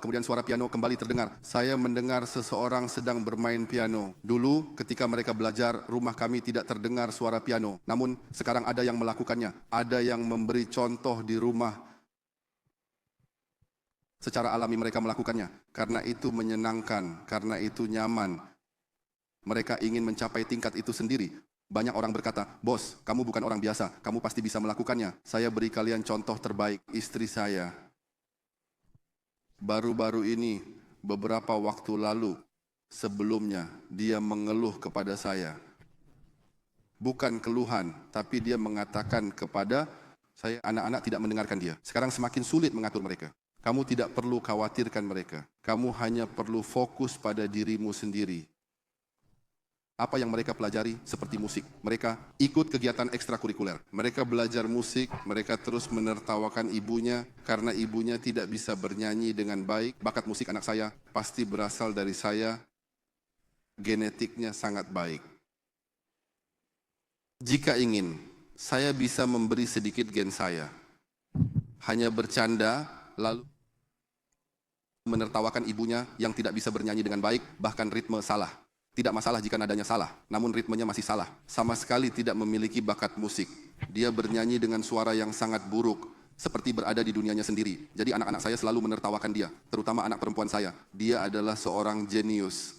kemudian suara piano kembali terdengar. Saya mendengar seseorang sedang bermain piano. Dulu, ketika mereka belajar, rumah kami tidak terdengar suara piano. Namun, sekarang ada yang melakukannya. Ada yang memberi contoh di rumah. Secara alami mereka melakukannya. Karena itu menyenangkan, karena itu nyaman. Mereka ingin mencapai tingkat itu sendiri. Banyak orang berkata, bos, kamu bukan orang biasa, kamu pasti bisa melakukannya. Saya beri kalian contoh terbaik, istri saya. Baru-baru ini, beberapa waktu lalu, sebelumnya, dia mengeluh kepada saya. Bukan keluhan, tapi dia mengatakan kepada saya, anak-anak tidak mendengarkan dia. Sekarang semakin sulit mengatur mereka. Kamu tidak perlu khawatirkan mereka. Kamu hanya perlu fokus pada dirimu sendiri. Apa yang mereka pelajari seperti musik. Mereka ikut kegiatan ekstrakurikuler. Mereka belajar musik, mereka terus menertawakan ibunya karena ibunya tidak bisa bernyanyi dengan baik. Bakat musik anak saya pasti berasal dari saya. Genetiknya sangat baik. Jika ingin, saya bisa memberi sedikit gen saya. Hanya bercanda, lalu menertawakan ibunya yang tidak bisa bernyanyi dengan baik, bahkan ritme salah. Tidak masalah jika nadanya salah, namun ritmenya masih salah. Sama sekali tidak memiliki bakat musik. Dia bernyanyi dengan suara yang sangat buruk, seperti berada di dunianya sendiri. Jadi anak-anak saya selalu menertawakan dia, terutama anak perempuan saya. Dia adalah seorang jenius.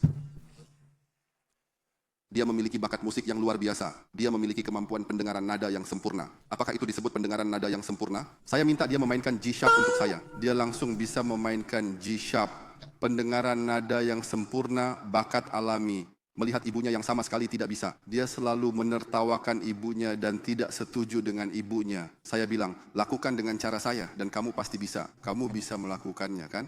Dia memiliki bakat musik yang luar biasa. Dia memiliki kemampuan pendengaran nada yang sempurna. Apakah itu disebut pendengaran nada yang sempurna? Saya minta dia memainkan G sharp untuk saya. Dia langsung bisa memainkan G sharp. Pendengaran nada yang sempurna, bakat alami. Melihat ibunya yang sama sekali tidak bisa. Dia selalu menertawakan ibunya dan tidak setuju dengan ibunya. Saya bilang, lakukan dengan cara saya dan kamu pasti bisa. Kamu bisa melakukannya, kan?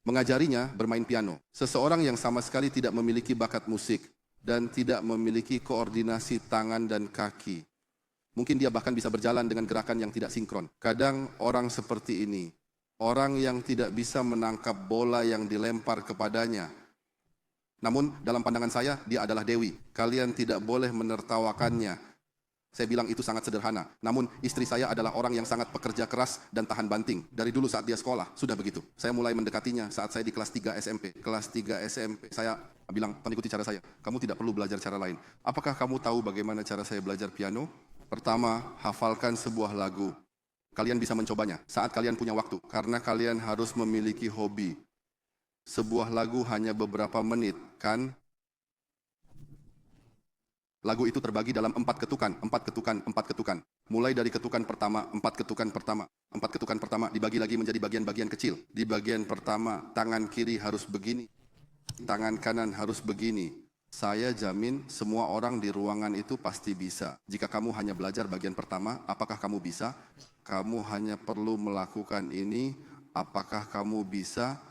Mengajarinya bermain piano. Seseorang yang sama sekali tidak memiliki bakat musik dan tidak memiliki koordinasi tangan dan kaki. Mungkin dia bahkan bisa berjalan dengan gerakan yang tidak sinkron. Kadang orang seperti ini, orang yang tidak bisa menangkap bola yang dilempar kepadanya. Namun dalam pandangan saya, dia adalah Dewi. Kalian tidak boleh menertawakannya. Saya bilang itu sangat sederhana. Namun istri saya adalah orang yang sangat pekerja keras dan tahan banting. Dari dulu saat dia sekolah, sudah begitu. Saya mulai mendekatinya saat saya di kelas 3 SMP. Kelas 3 SMP, saya bilang, mengikuti cara saya. Kamu tidak perlu belajar cara lain. Apakah kamu tahu bagaimana cara saya belajar piano? Pertama, hafalkan sebuah lagu. Kalian bisa mencobanya saat kalian punya waktu. Karena kalian harus memiliki hobi. Sebuah lagu hanya beberapa menit, kan? Lagu itu terbagi dalam 4 ketukan, 4 ketukan, 4 ketukan. Mulai dari ketukan pertama, 4 ketukan pertama. 4 ketukan pertama dibagi lagi menjadi bagian-bagian kecil. Di bagian pertama, tangan kiri harus begini. Tangan kanan harus begini. Saya jamin semua orang di ruangan itu pasti bisa. Jika kamu hanya belajar bagian pertama, apakah kamu bisa? Kamu hanya perlu melakukan ini, apakah kamu bisa?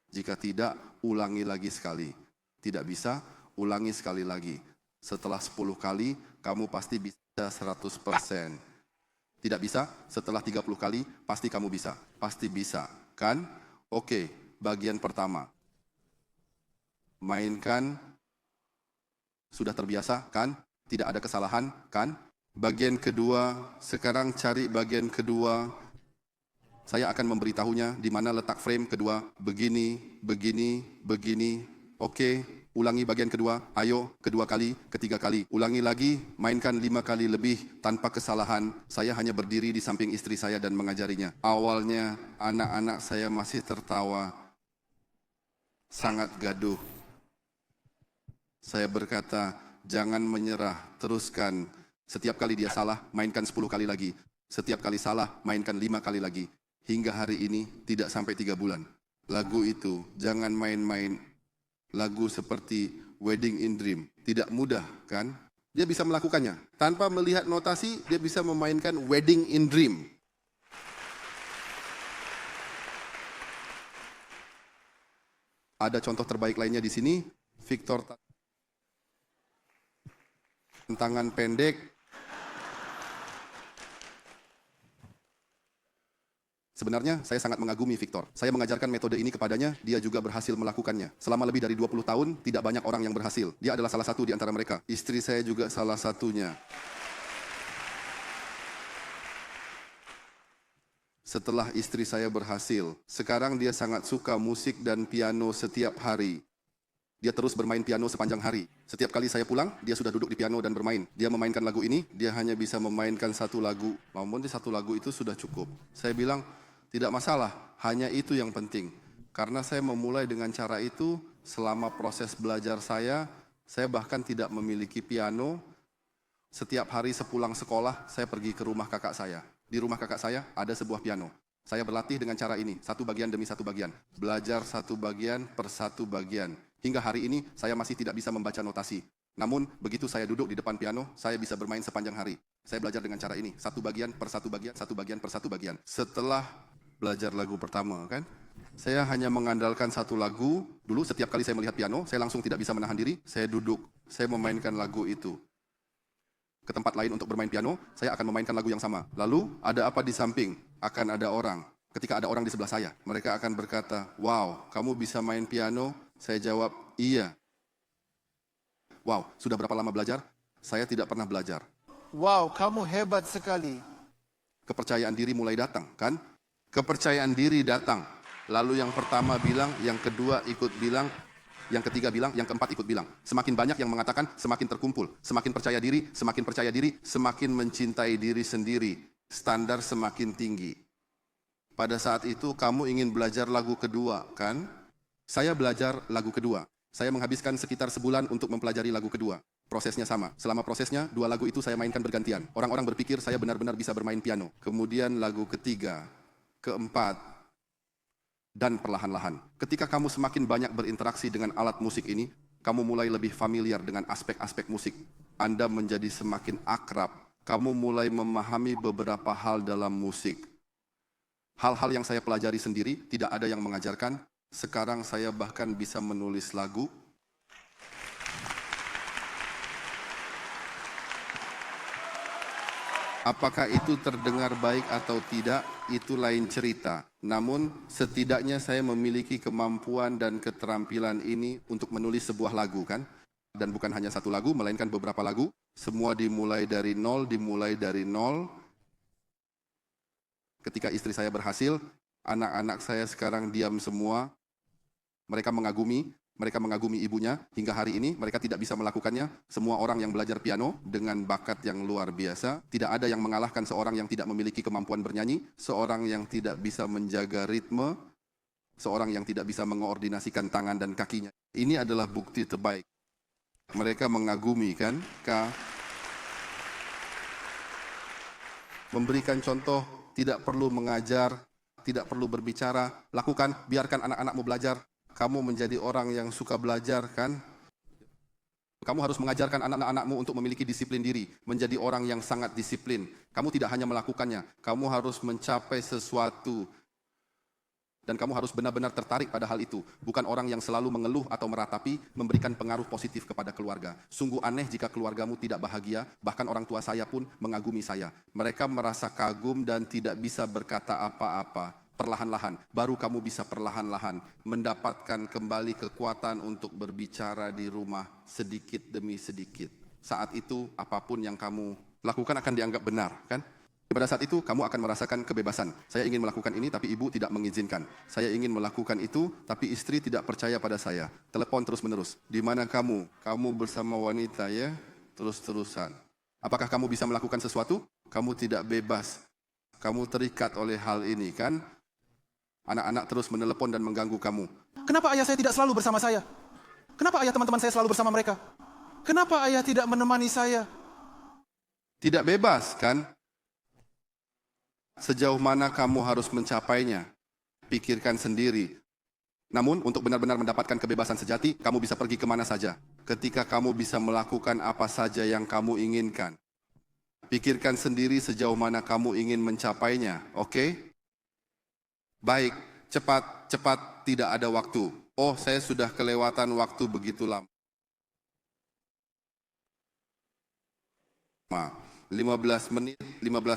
Jika tidak, ulangi lagi sekali. Tidak bisa, ulangi sekali lagi. Setelah 10 kali, kamu pasti bisa 100%. Tidak bisa, setelah 30 kali, pasti kamu bisa. Pasti bisa, kan? Oke, bagian pertama. Mainkan, sudah terbiasa, kan? Tidak ada kesalahan, kan? Bagian kedua, sekarang cari bagian kedua. Saya akan memberitahunya di mana letak frame kedua, begini, begini, begini. Oke, ulangi bagian kedua, ayo, kedua kali, ketiga kali. Ulangi lagi, mainkan 5 kali lebih tanpa kesalahan. Saya hanya berdiri di samping istri saya dan mengajarinya. Awalnya anak-anak saya masih tertawa, sangat gaduh. Saya berkata, jangan menyerah, teruskan. Setiap kali dia salah, mainkan 10 kali lagi. Setiap kali salah, mainkan 5 kali lagi. Hingga hari ini, tidak sampai 3 bulan. Lagu itu, jangan main-main. Lagu seperti Wedding in Dream. Tidak mudah, kan? Dia bisa melakukannya. Tanpa melihat notasi, dia bisa memainkan Wedding in Dream. Ada contoh terbaik lainnya di sini. Victor tangan pendek. Sebenarnya saya sangat mengagumi Victor. Saya mengajarkan metode ini kepadanya, dia juga berhasil melakukannya. Selama lebih dari 20 tahun, tidak banyak orang yang berhasil. Dia adalah salah satu di antara mereka. Istri saya juga salah satunya. Setelah istri saya berhasil, sekarang dia sangat suka musik dan piano setiap hari. Dia terus bermain piano sepanjang hari. Setiap kali saya pulang, dia sudah duduk di piano dan bermain. Dia memainkan lagu ini, dia hanya bisa memainkan 1 lagu. Namun di 1 lagu itu sudah cukup. Saya bilang, tidak masalah, hanya itu yang penting. Karena saya memulai dengan cara itu, selama proses belajar saya bahkan tidak memiliki piano. Setiap hari sepulang sekolah, saya pergi ke rumah kakak saya. Di rumah kakak saya ada sebuah piano. Saya berlatih dengan cara ini, 1 bagian demi 1 bagian. Belajar 1 bagian per 1 bagian. Hingga hari ini, saya masih tidak bisa membaca notasi. Namun, begitu saya duduk di depan piano, saya bisa bermain sepanjang hari. Saya belajar dengan cara ini, 1 bagian per 1 bagian, 1 bagian per 1 bagian. Setelah belajar lagu pertama, kan? Saya hanya mengandalkan 1 lagu. Dulu setiap kali saya melihat piano, saya langsung tidak bisa menahan diri. Saya duduk, saya memainkan lagu itu. Ke tempat lain untuk bermain piano, saya akan memainkan lagu yang sama. Lalu, ada apa di samping? Akan ada orang. Ketika ada orang di sebelah saya, mereka akan berkata, wow, kamu bisa main piano? Saya jawab, iya. Wow, sudah berapa lama belajar? Saya tidak pernah belajar. Wow, kamu hebat sekali. Kepercayaan diri mulai datang, kan? Kepercayaan diri datang. Lalu yang pertama bilang, yang kedua ikut bilang, yang ketiga bilang, yang keempat ikut bilang. Semakin banyak yang mengatakan, semakin terkumpul. Semakin percaya diri, semakin mencintai diri sendiri. Standar semakin tinggi. Pada saat itu kamu ingin belajar lagu kedua, kan? Saya belajar lagu kedua. Saya menghabiskan sekitar sebulan untuk mempelajari lagu kedua. Prosesnya sama. Selama prosesnya, 2 lagu itu saya mainkan bergantian. Orang-orang berpikir saya benar-benar bisa bermain piano. Kemudian lagu ketiga, keempat, dan perlahan-lahan. Ketika kamu semakin banyak berinteraksi dengan alat musik ini, kamu mulai lebih familiar dengan aspek-aspek musik. Anda menjadi semakin akrab. Kamu mulai memahami beberapa hal dalam musik. Hal-hal yang saya pelajari sendiri, tidak ada yang mengajarkan. Sekarang saya bahkan bisa menulis lagu. Apakah itu terdengar baik atau tidak, itu lain cerita. Namun, setidaknya saya memiliki kemampuan dan keterampilan ini untuk menulis sebuah lagu, kan? Dan bukan hanya 1 lagu, melainkan beberapa lagu. Semua dimulai dari nol. Ketika istri saya berhasil, anak-anak saya sekarang diam semua. Mereka mengagumi ibunya. Hingga hari ini mereka tidak bisa melakukannya. Semua orang yang belajar piano dengan bakat yang luar biasa. Tidak ada yang mengalahkan seorang yang tidak memiliki kemampuan bernyanyi, seorang yang tidak bisa menjaga ritme, seorang yang tidak bisa mengoordinasikan tangan dan kakinya. Ini adalah bukti terbaik. Mereka mengagumi, kan? Memberikan contoh, tidak perlu mengajar, tidak perlu berbicara, lakukan, biarkan anak-anakmu belajar. Kamu menjadi orang yang suka belajar, kan? Kamu harus mengajarkan anak-anakmu untuk memiliki disiplin diri, menjadi orang yang sangat disiplin. Kamu tidak hanya melakukannya, kamu harus mencapai sesuatu. Dan kamu harus benar-benar tertarik pada hal itu. Bukan orang yang selalu mengeluh atau meratapi, memberikan pengaruh positif kepada keluarga. Sungguh aneh jika keluargamu tidak bahagia, bahkan orang tua saya pun mengagumi saya. Mereka merasa kagum dan tidak bisa berkata apa-apa. Perlahan-lahan, baru kamu bisa perlahan-lahan mendapatkan kembali kekuatan untuk berbicara di rumah sedikit demi sedikit. Saat itu, apapun yang kamu lakukan akan dianggap benar, kan? Pada saat itu, kamu akan merasakan kebebasan. Saya ingin melakukan ini, tapi ibu tidak mengizinkan. Saya ingin melakukan itu, tapi istri tidak percaya pada saya. Telepon terus-menerus. Di mana kamu? Kamu bersama wanita ya, terus-terusan. Apakah kamu bisa melakukan sesuatu? Kamu tidak bebas. Kamu terikat oleh hal ini, kan? Anak-anak terus menelepon dan mengganggu kamu. Kenapa ayah saya tidak selalu bersama saya? Kenapa ayah teman-teman saya selalu bersama mereka? Kenapa ayah tidak menemani saya? Tidak bebas, kan? Sejauh mana kamu harus mencapainya? Pikirkan sendiri. Namun, untuk benar-benar mendapatkan kebebasan sejati, kamu bisa pergi kemana saja. Ketika kamu bisa melakukan apa saja yang kamu inginkan. Pikirkan sendiri sejauh mana kamu ingin mencapainya, oke? Baik, cepat, tidak ada waktu. Oh, saya sudah kelewatan waktu begitu lama. 15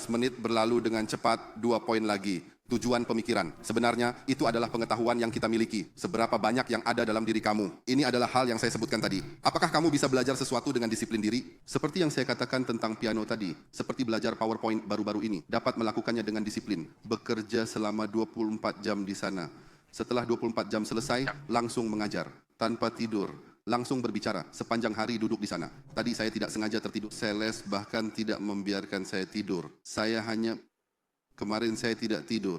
menit berlalu dengan cepat, 2 poin lagi. Tujuan pemikiran. Sebenarnya itu adalah pengetahuan yang kita miliki. Seberapa banyak yang ada dalam diri kamu. Ini adalah hal yang saya sebutkan tadi. Apakah kamu bisa belajar sesuatu dengan disiplin diri? Seperti yang saya katakan tentang piano tadi. Seperti belajar PowerPoint baru-baru ini. Dapat melakukannya dengan disiplin. Bekerja selama 24 jam di sana. Setelah 24 jam selesai, langsung mengajar. Tanpa tidur. Langsung berbicara. Sepanjang hari duduk di sana. Tadi saya tidak sengaja tertidur. Sales bahkan tidak membiarkan saya tidur. Kemarin saya tidak tidur.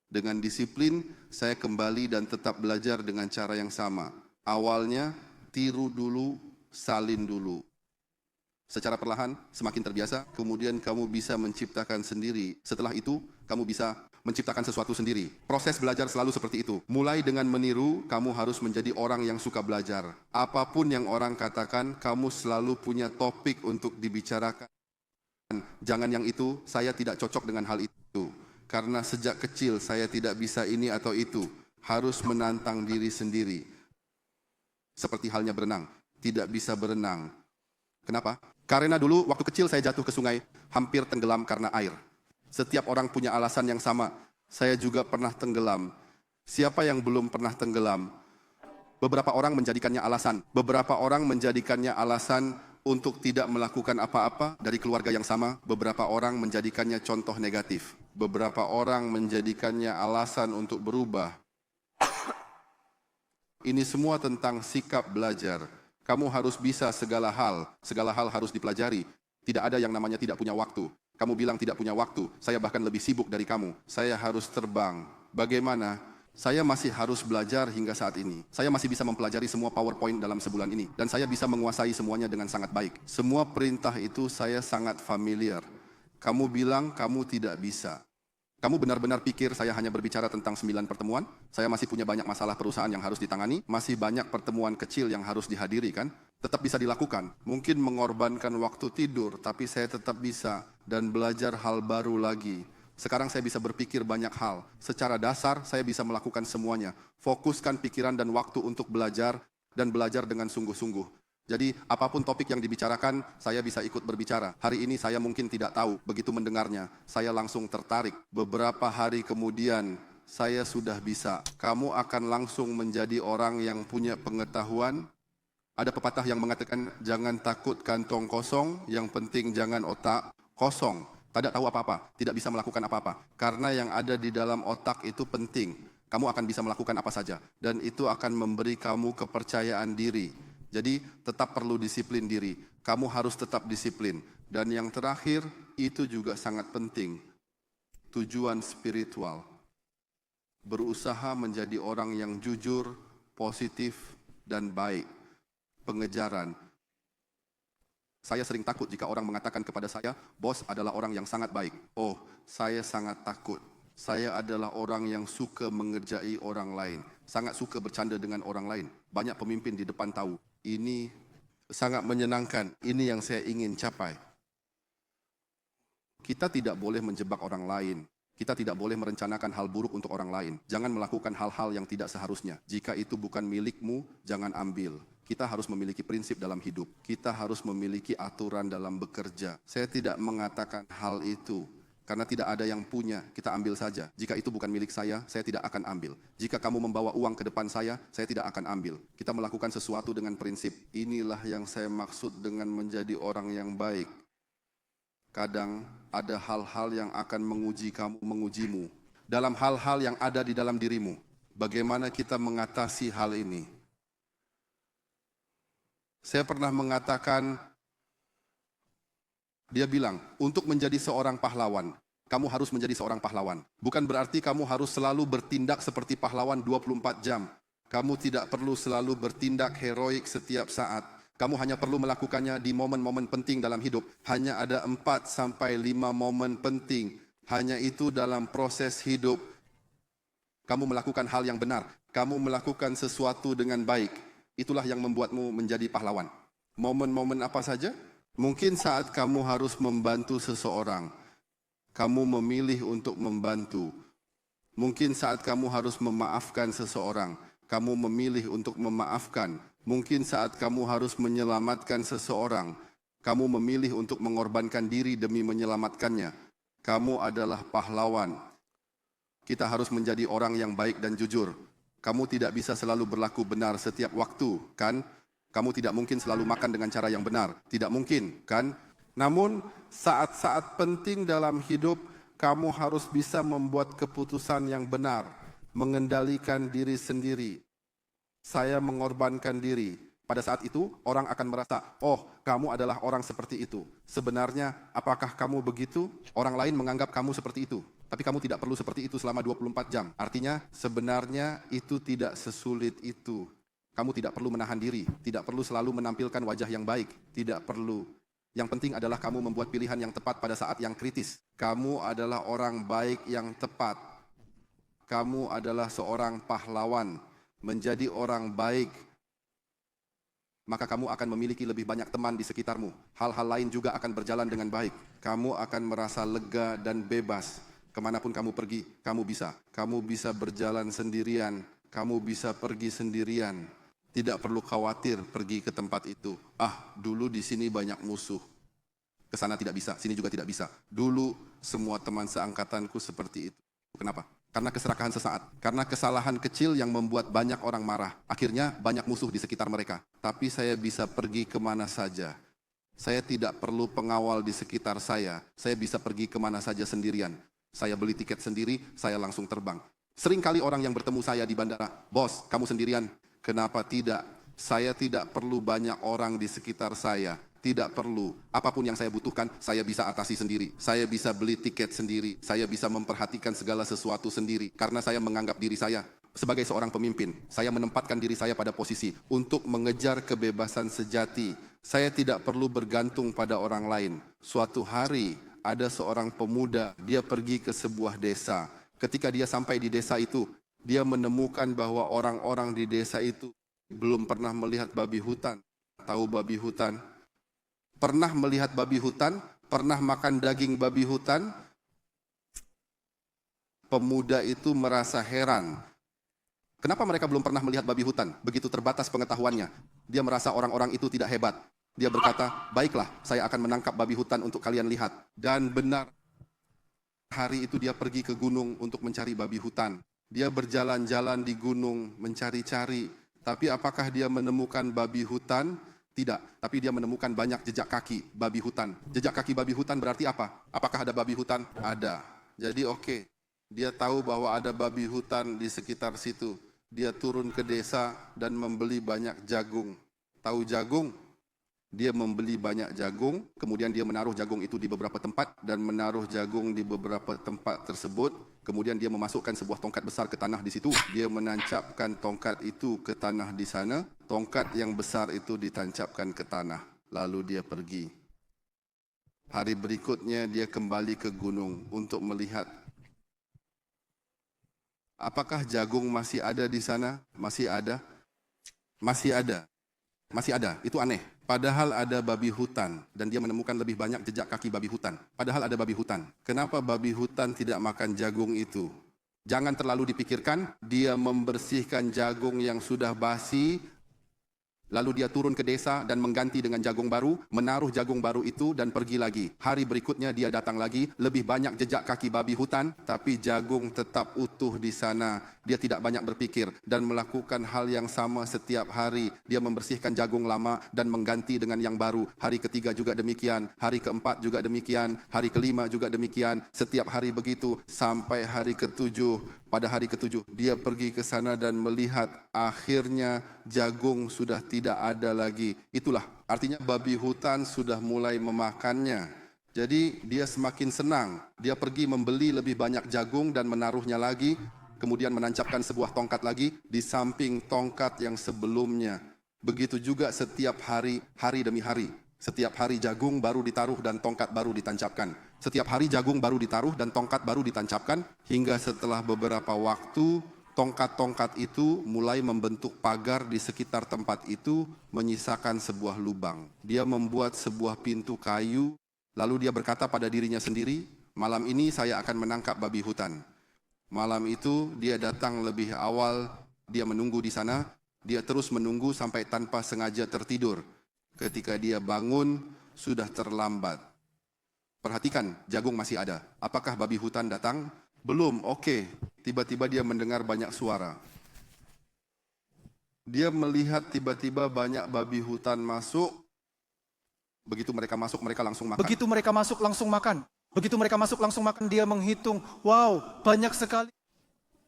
Dengan disiplin, saya kembali dan tetap belajar dengan cara yang sama. Awalnya, tiru dulu, salin dulu. Secara perlahan, semakin terbiasa, kemudian kamu bisa menciptakan sendiri. Setelah itu, kamu bisa menciptakan sesuatu sendiri. Proses belajar selalu seperti itu. Mulai dengan meniru, kamu harus menjadi orang yang suka belajar. Apapun yang orang katakan, kamu selalu punya topik untuk dibicarakan. Jangan yang itu, saya tidak cocok dengan hal itu. Karena sejak kecil saya tidak bisa ini atau itu. Harus menantang diri sendiri. Seperti halnya berenang. Tidak bisa berenang. Kenapa? Karena dulu waktu kecil saya jatuh ke sungai, hampir tenggelam karena air. Setiap orang punya alasan yang sama. Saya juga pernah tenggelam. Siapa yang belum pernah tenggelam? Beberapa orang menjadikannya alasan. Beberapa orang menjadikannya alasan untuk tidak melakukan apa-apa dari keluarga yang sama. Beberapa orang menjadikannya contoh negatif. Beberapa orang menjadikannya alasan untuk berubah. Ini semua tentang sikap belajar. Kamu harus bisa segala hal. Segala hal harus dipelajari. Tidak ada yang namanya tidak punya waktu. Kamu bilang tidak punya waktu. Saya bahkan lebih sibuk dari kamu. Saya harus terbang. Bagaimana? Saya masih harus belajar hingga saat ini. Saya masih bisa mempelajari semua PowerPoint dalam sebulan ini. Dan saya bisa menguasai semuanya dengan sangat baik. Semua perintah itu saya sangat familiar. Kamu bilang kamu tidak bisa. Kamu benar-benar pikir saya hanya berbicara tentang 9 pertemuan? Saya masih punya banyak masalah perusahaan yang harus ditangani. Masih banyak pertemuan kecil yang harus dihadiri, kan? Tetap bisa dilakukan. Mungkin mengorbankan waktu tidur, tapi saya tetap bisa. Dan belajar hal baru lagi. Sekarang saya bisa berpikir banyak hal. Secara dasar, saya bisa melakukan semuanya. Fokuskan pikiran dan waktu untuk belajar, dan belajar dengan sungguh-sungguh. Jadi, apapun topik yang dibicarakan, saya bisa ikut berbicara. Hari ini saya mungkin tidak tahu, begitu mendengarnya, saya langsung tertarik. Beberapa hari kemudian, saya sudah bisa. Kamu akan langsung menjadi orang yang punya pengetahuan. Ada pepatah yang mengatakan, jangan takut kantong kosong, yang penting jangan otak kosong. Tidak tahu apa-apa, tidak bisa melakukan apa-apa. Karena yang ada di dalam otak itu penting. Kamu akan bisa melakukan apa saja. Dan itu akan memberi kamu kepercayaan diri. Jadi tetap perlu disiplin diri. Kamu harus tetap disiplin. Dan yang terakhir, itu juga sangat penting. Tujuan spiritual. Berusaha menjadi orang yang jujur, positif, dan baik. Pengejaran. Saya sering takut jika orang mengatakan kepada saya, bos adalah orang yang sangat baik. Oh, saya sangat takut. Saya adalah orang yang suka mengerjai orang lain. Sangat suka bercanda dengan orang lain. Banyak pemimpin di depan tahu. Ini sangat menyenangkan. Ini yang saya ingin capai. Kita tidak boleh menjebak orang lain. Kita tidak boleh merencanakan hal buruk untuk orang lain. Jangan melakukan hal-hal yang tidak seharusnya. Jika itu bukan milikmu, jangan ambil. Kita harus memiliki prinsip dalam hidup. Kita harus memiliki aturan dalam bekerja. Saya tidak mengatakan hal itu. Karena tidak ada yang punya, kita ambil saja. Jika itu bukan milik saya tidak akan ambil. Jika kamu membawa uang ke depan saya tidak akan ambil. Kita melakukan sesuatu dengan prinsip. Inilah yang saya maksud dengan menjadi orang yang baik. Kadang ada hal-hal yang akan menguji kamu, mengujimu. Dalam hal-hal yang ada di dalam dirimu. Bagaimana kita mengatasi hal ini? Saya pernah mengatakan, dia bilang, untuk menjadi seorang pahlawan, kamu harus menjadi seorang pahlawan. Bukan berarti kamu harus selalu bertindak seperti pahlawan 24 jam. Kamu tidak perlu selalu bertindak heroik setiap saat. Kamu hanya perlu melakukannya di momen-momen penting dalam hidup. Hanya ada 4 sampai 5 momen penting. Hanya itu dalam proses hidup. Kamu melakukan hal yang benar. Kamu melakukan sesuatu dengan baik. Itulah yang membuatmu menjadi pahlawan. Momen-momen apa saja? Mungkin saat kamu harus membantu seseorang. Kamu memilih untuk membantu. Mungkin saat kamu harus memaafkan seseorang. Kamu memilih untuk memaafkan. Mungkin saat kamu harus menyelamatkan seseorang. Kamu memilih untuk mengorbankan diri demi menyelamatkannya. Kamu adalah pahlawan. Kita harus menjadi orang yang baik dan jujur. Kamu tidak bisa selalu berlaku benar setiap waktu, kan? Kamu tidak mungkin selalu makan dengan cara yang benar. Tidak mungkin, kan? Namun, saat-saat penting dalam hidup, kamu harus bisa membuat keputusan yang benar. Mengendalikan diri sendiri. Saya mengorbankan diri. Pada saat itu, orang akan merasa, oh, kamu adalah orang seperti itu. Sebenarnya, apakah kamu begitu? Orang lain menganggap kamu seperti itu. Tapi kamu tidak perlu seperti itu selama 24 jam. Artinya, sebenarnya itu tidak sesulit itu. Kamu tidak perlu menahan diri. Tidak perlu selalu menampilkan wajah yang baik. Tidak perlu. Yang penting adalah kamu membuat pilihan yang tepat pada saat yang kritis. Kamu adalah orang baik yang tepat. Kamu adalah seorang pahlawan. Menjadi orang baik, maka kamu akan memiliki lebih banyak teman di sekitarmu. Hal-hal lain juga akan berjalan dengan baik. Kamu akan merasa lega dan bebas. Kemanapun kamu pergi, kamu bisa. Kamu bisa berjalan sendirian. Kamu bisa pergi sendirian. Tidak perlu khawatir pergi ke tempat itu. Dulu di sini banyak musuh. Ke sana tidak bisa, sini juga tidak bisa. Dulu semua teman seangkatanku seperti itu. Kenapa? Karena keserakahan sesaat. Karena kesalahan kecil yang membuat banyak orang marah. Akhirnya banyak musuh di sekitar mereka. Tapi saya bisa pergi kemana saja. Saya tidak perlu pengawal di sekitar saya. Saya bisa pergi kemana saja sendirian. Saya beli tiket sendiri, saya langsung terbang. Sering kali orang yang bertemu saya di bandara, bos, kamu sendirian. Kenapa tidak? Saya tidak perlu banyak orang di sekitar saya. Tidak perlu. Apapun yang saya butuhkan, saya bisa atasi sendiri. Saya bisa beli tiket sendiri. Saya bisa memperhatikan segala sesuatu sendiri. Karena saya menganggap diri saya sebagai seorang pemimpin. Saya menempatkan diri saya pada posisi untuk mengejar kebebasan sejati. Saya tidak perlu bergantung pada orang lain. Suatu hari, ada seorang pemuda, dia pergi ke sebuah desa. Ketika dia sampai di desa itu, dia menemukan bahwa orang-orang di desa itu belum pernah melihat babi hutan. Tahu babi hutan? Pernah melihat babi hutan, pernah makan daging babi hutan. Pemuda itu merasa heran. Kenapa mereka belum pernah melihat babi hutan? Begitu terbatas pengetahuannya. Dia merasa orang-orang itu tidak hebat. Dia berkata, baiklah, saya akan menangkap babi hutan untuk kalian lihat. Dan benar, hari itu dia pergi ke gunung untuk mencari babi hutan. Dia berjalan-jalan di gunung mencari-cari. Tapi apakah dia menemukan babi hutan? Tidak, tapi dia menemukan banyak jejak kaki babi hutan. Jejak kaki babi hutan berarti apa? Apakah ada babi hutan? Ada. Jadi oke, dia tahu bahwa ada babi hutan di sekitar situ. Dia turun ke desa dan membeli banyak jagung. Tahu jagung? Dia membeli banyak jagung, kemudian dia menaruh jagung itu di beberapa tempat dan menaruh jagung di beberapa tempat tersebut. Kemudian dia memasukkan sebuah tongkat besar ke tanah di situ. Dia menancapkan tongkat itu ke tanah di sana. Tongkat yang besar itu ditancapkan ke tanah. Lalu dia pergi. Hari berikutnya dia kembali ke gunung untuk melihat. Apakah jagung masih ada di sana? Masih ada? Masih ada. Masih ada. Itu aneh. Padahal ada babi hutan dan dia menemukan lebih banyak jejak kaki babi hutan. Padahal ada babi hutan. Kenapa babi hutan tidak makan jagung itu? Jangan terlalu dipikirkan, dia membersihkan jagung yang sudah basi, Lalu dia turun ke desa dan mengganti dengan jagung baru, menaruh jagung baru itu dan pergi lagi. Hari berikutnya dia datang lagi, lebih banyak jejak kaki babi hutan, tapi jagung tetap utuh di sana. Dia tidak banyak berpikir dan melakukan hal yang sama setiap hari. Dia membersihkan jagung lama dan mengganti dengan yang baru. Hari ketiga juga demikian, hari keempat juga demikian, hari kelima juga demikian. Setiap hari begitu sampai hari ketujuh. Pada hari ketujuh, dia pergi ke sana dan melihat akhirnya jagung sudah tidak ada lagi. Itulah artinya babi hutan sudah mulai memakannya. Jadi dia semakin senang. Dia pergi membeli lebih banyak jagung dan menaruhnya lagi. Kemudian menancapkan sebuah tongkat lagi di samping tongkat yang sebelumnya. Begitu juga setiap hari, hari demi hari. Setiap hari jagung baru ditaruh dan tongkat baru ditancapkan. Setiap hari jagung baru ditaruh dan tongkat baru ditancapkan. Hingga setelah beberapa waktu, tongkat-tongkat itu mulai membentuk pagar di sekitar tempat itu, menyisakan sebuah lubang. Dia membuat sebuah pintu kayu, lalu dia berkata pada dirinya sendiri, malam ini saya akan menangkap babi hutan. Malam itu dia datang lebih awal, dia menunggu di sana, dia terus menunggu sampai tanpa sengaja tertidur. Ketika dia bangun, sudah terlambat. Perhatikan, jagung masih ada. Apakah babi hutan datang? Belum, oke. Tiba-tiba dia mendengar banyak suara. Dia melihat tiba-tiba banyak babi hutan masuk. Begitu mereka masuk, mereka langsung makan. Begitu mereka masuk langsung makan. Begitu mereka masuk langsung makan, dia menghitung. Wow, banyak sekali.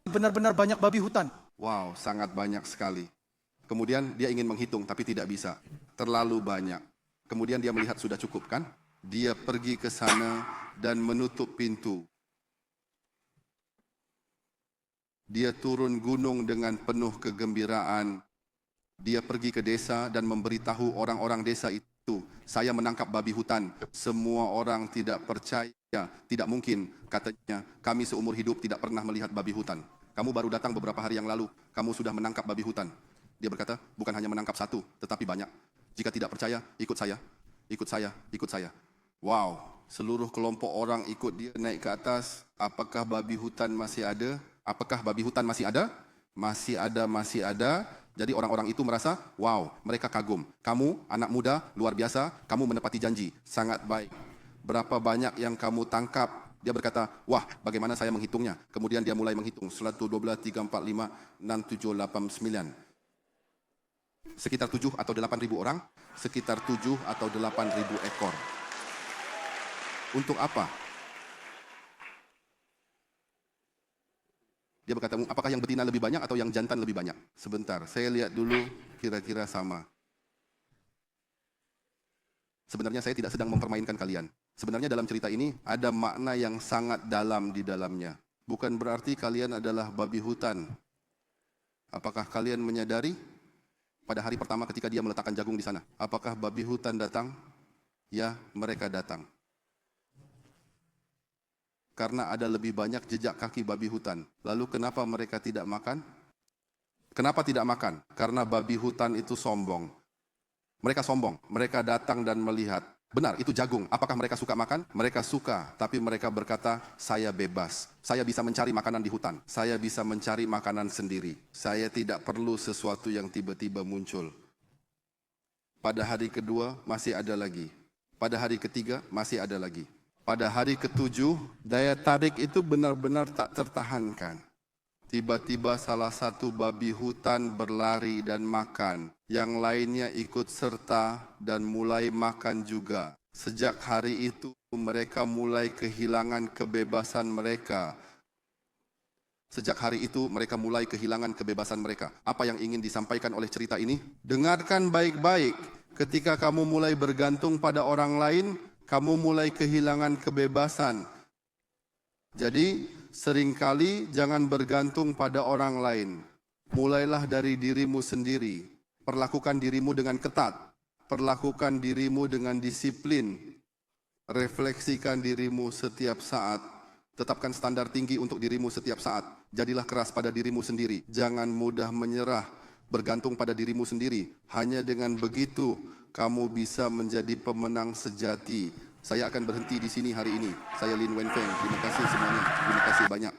Benar-benar banyak babi hutan. Wow, sangat banyak sekali. Kemudian dia ingin menghitung, tapi tidak bisa. Terlalu banyak. Kemudian dia melihat sudah cukup kan? Dia pergi ke sana dan menutup pintu. Dia turun gunung dengan penuh kegembiraan. Dia pergi ke desa dan memberitahu orang-orang desa itu, saya menangkap babi hutan. Semua orang tidak percaya. Tidak mungkin, katanya, kami seumur hidup tidak pernah melihat babi hutan. Kamu baru datang beberapa hari yang lalu, kamu sudah menangkap babi hutan. Dia berkata, bukan hanya menangkap satu, tetapi banyak. Jika tidak percaya, ikut saya, ikut saya, ikut saya. Wow, seluruh kelompok orang ikut dia naik ke atas. Apakah babi hutan masih ada? Apakah babi hutan masih ada? Masih ada, masih ada. Jadi orang-orang itu merasa, wow, mereka kagum. Kamu, anak muda, luar biasa, kamu menepati janji, sangat baik. Berapa banyak yang kamu tangkap? Dia berkata, wah, bagaimana saya menghitungnya? Kemudian dia mulai menghitung, 1, 2, 3, 4, 5, 6, 7, 8, 9. Sekitar 7 atau 8 ribu orang, sekitar 7 atau 8 ribu ekor. Untuk apa? Dia berkata, apakah yang betina lebih banyak atau yang jantan lebih banyak? Sebentar, saya lihat dulu kira-kira sama. Sebenarnya saya tidak sedang mempermainkan kalian. Sebenarnya dalam cerita ini ada makna yang sangat dalam di dalamnya. Bukan berarti kalian adalah babi hutan. Apakah kalian menyadari pada hari pertama ketika dia meletakkan jagung di sana? Apakah babi hutan datang? Ya, mereka datang. Karena ada lebih banyak jejak kaki babi hutan. Lalu kenapa mereka tidak makan? Kenapa tidak makan? Karena babi hutan itu sombong. Mereka sombong, mereka datang dan melihat. Benar, itu jagung. Apakah mereka suka makan? Mereka suka, tapi mereka berkata, saya bebas. Saya bisa mencari makanan di hutan. Saya bisa mencari makanan sendiri. Saya tidak perlu sesuatu yang tiba-tiba muncul. Pada hari kedua, masih ada lagi. Pada hari ketiga, masih ada lagi. Pada hari ketujuh, daya tarik itu benar-benar tak tertahankan. Tiba-tiba salah satu babi hutan berlari dan makan. Yang lainnya ikut serta dan mulai makan juga. Sejak hari itu mereka mulai kehilangan kebebasan mereka. Sejak hari itu mereka mulai kehilangan kebebasan mereka. Apa yang ingin disampaikan oleh cerita ini? Dengarkan baik-baik. Ketika kamu mulai bergantung pada orang lain, kamu mulai kehilangan kebebasan. Jadi seringkali jangan bergantung pada orang lain. Mulailah dari dirimu sendiri. Perlakukan dirimu dengan ketat. Perlakukan dirimu dengan disiplin. Refleksikan dirimu setiap saat. Tetapkan standar tinggi untuk dirimu setiap saat. Jadilah keras pada dirimu sendiri. Jangan mudah menyerah. Bergantung pada dirimu sendiri. Hanya dengan begitu, kamu bisa menjadi pemenang sejati. Saya akan berhenti di sini hari ini. Saya Lin Wenfeng. Terima kasih semuanya. Terima kasih banyak.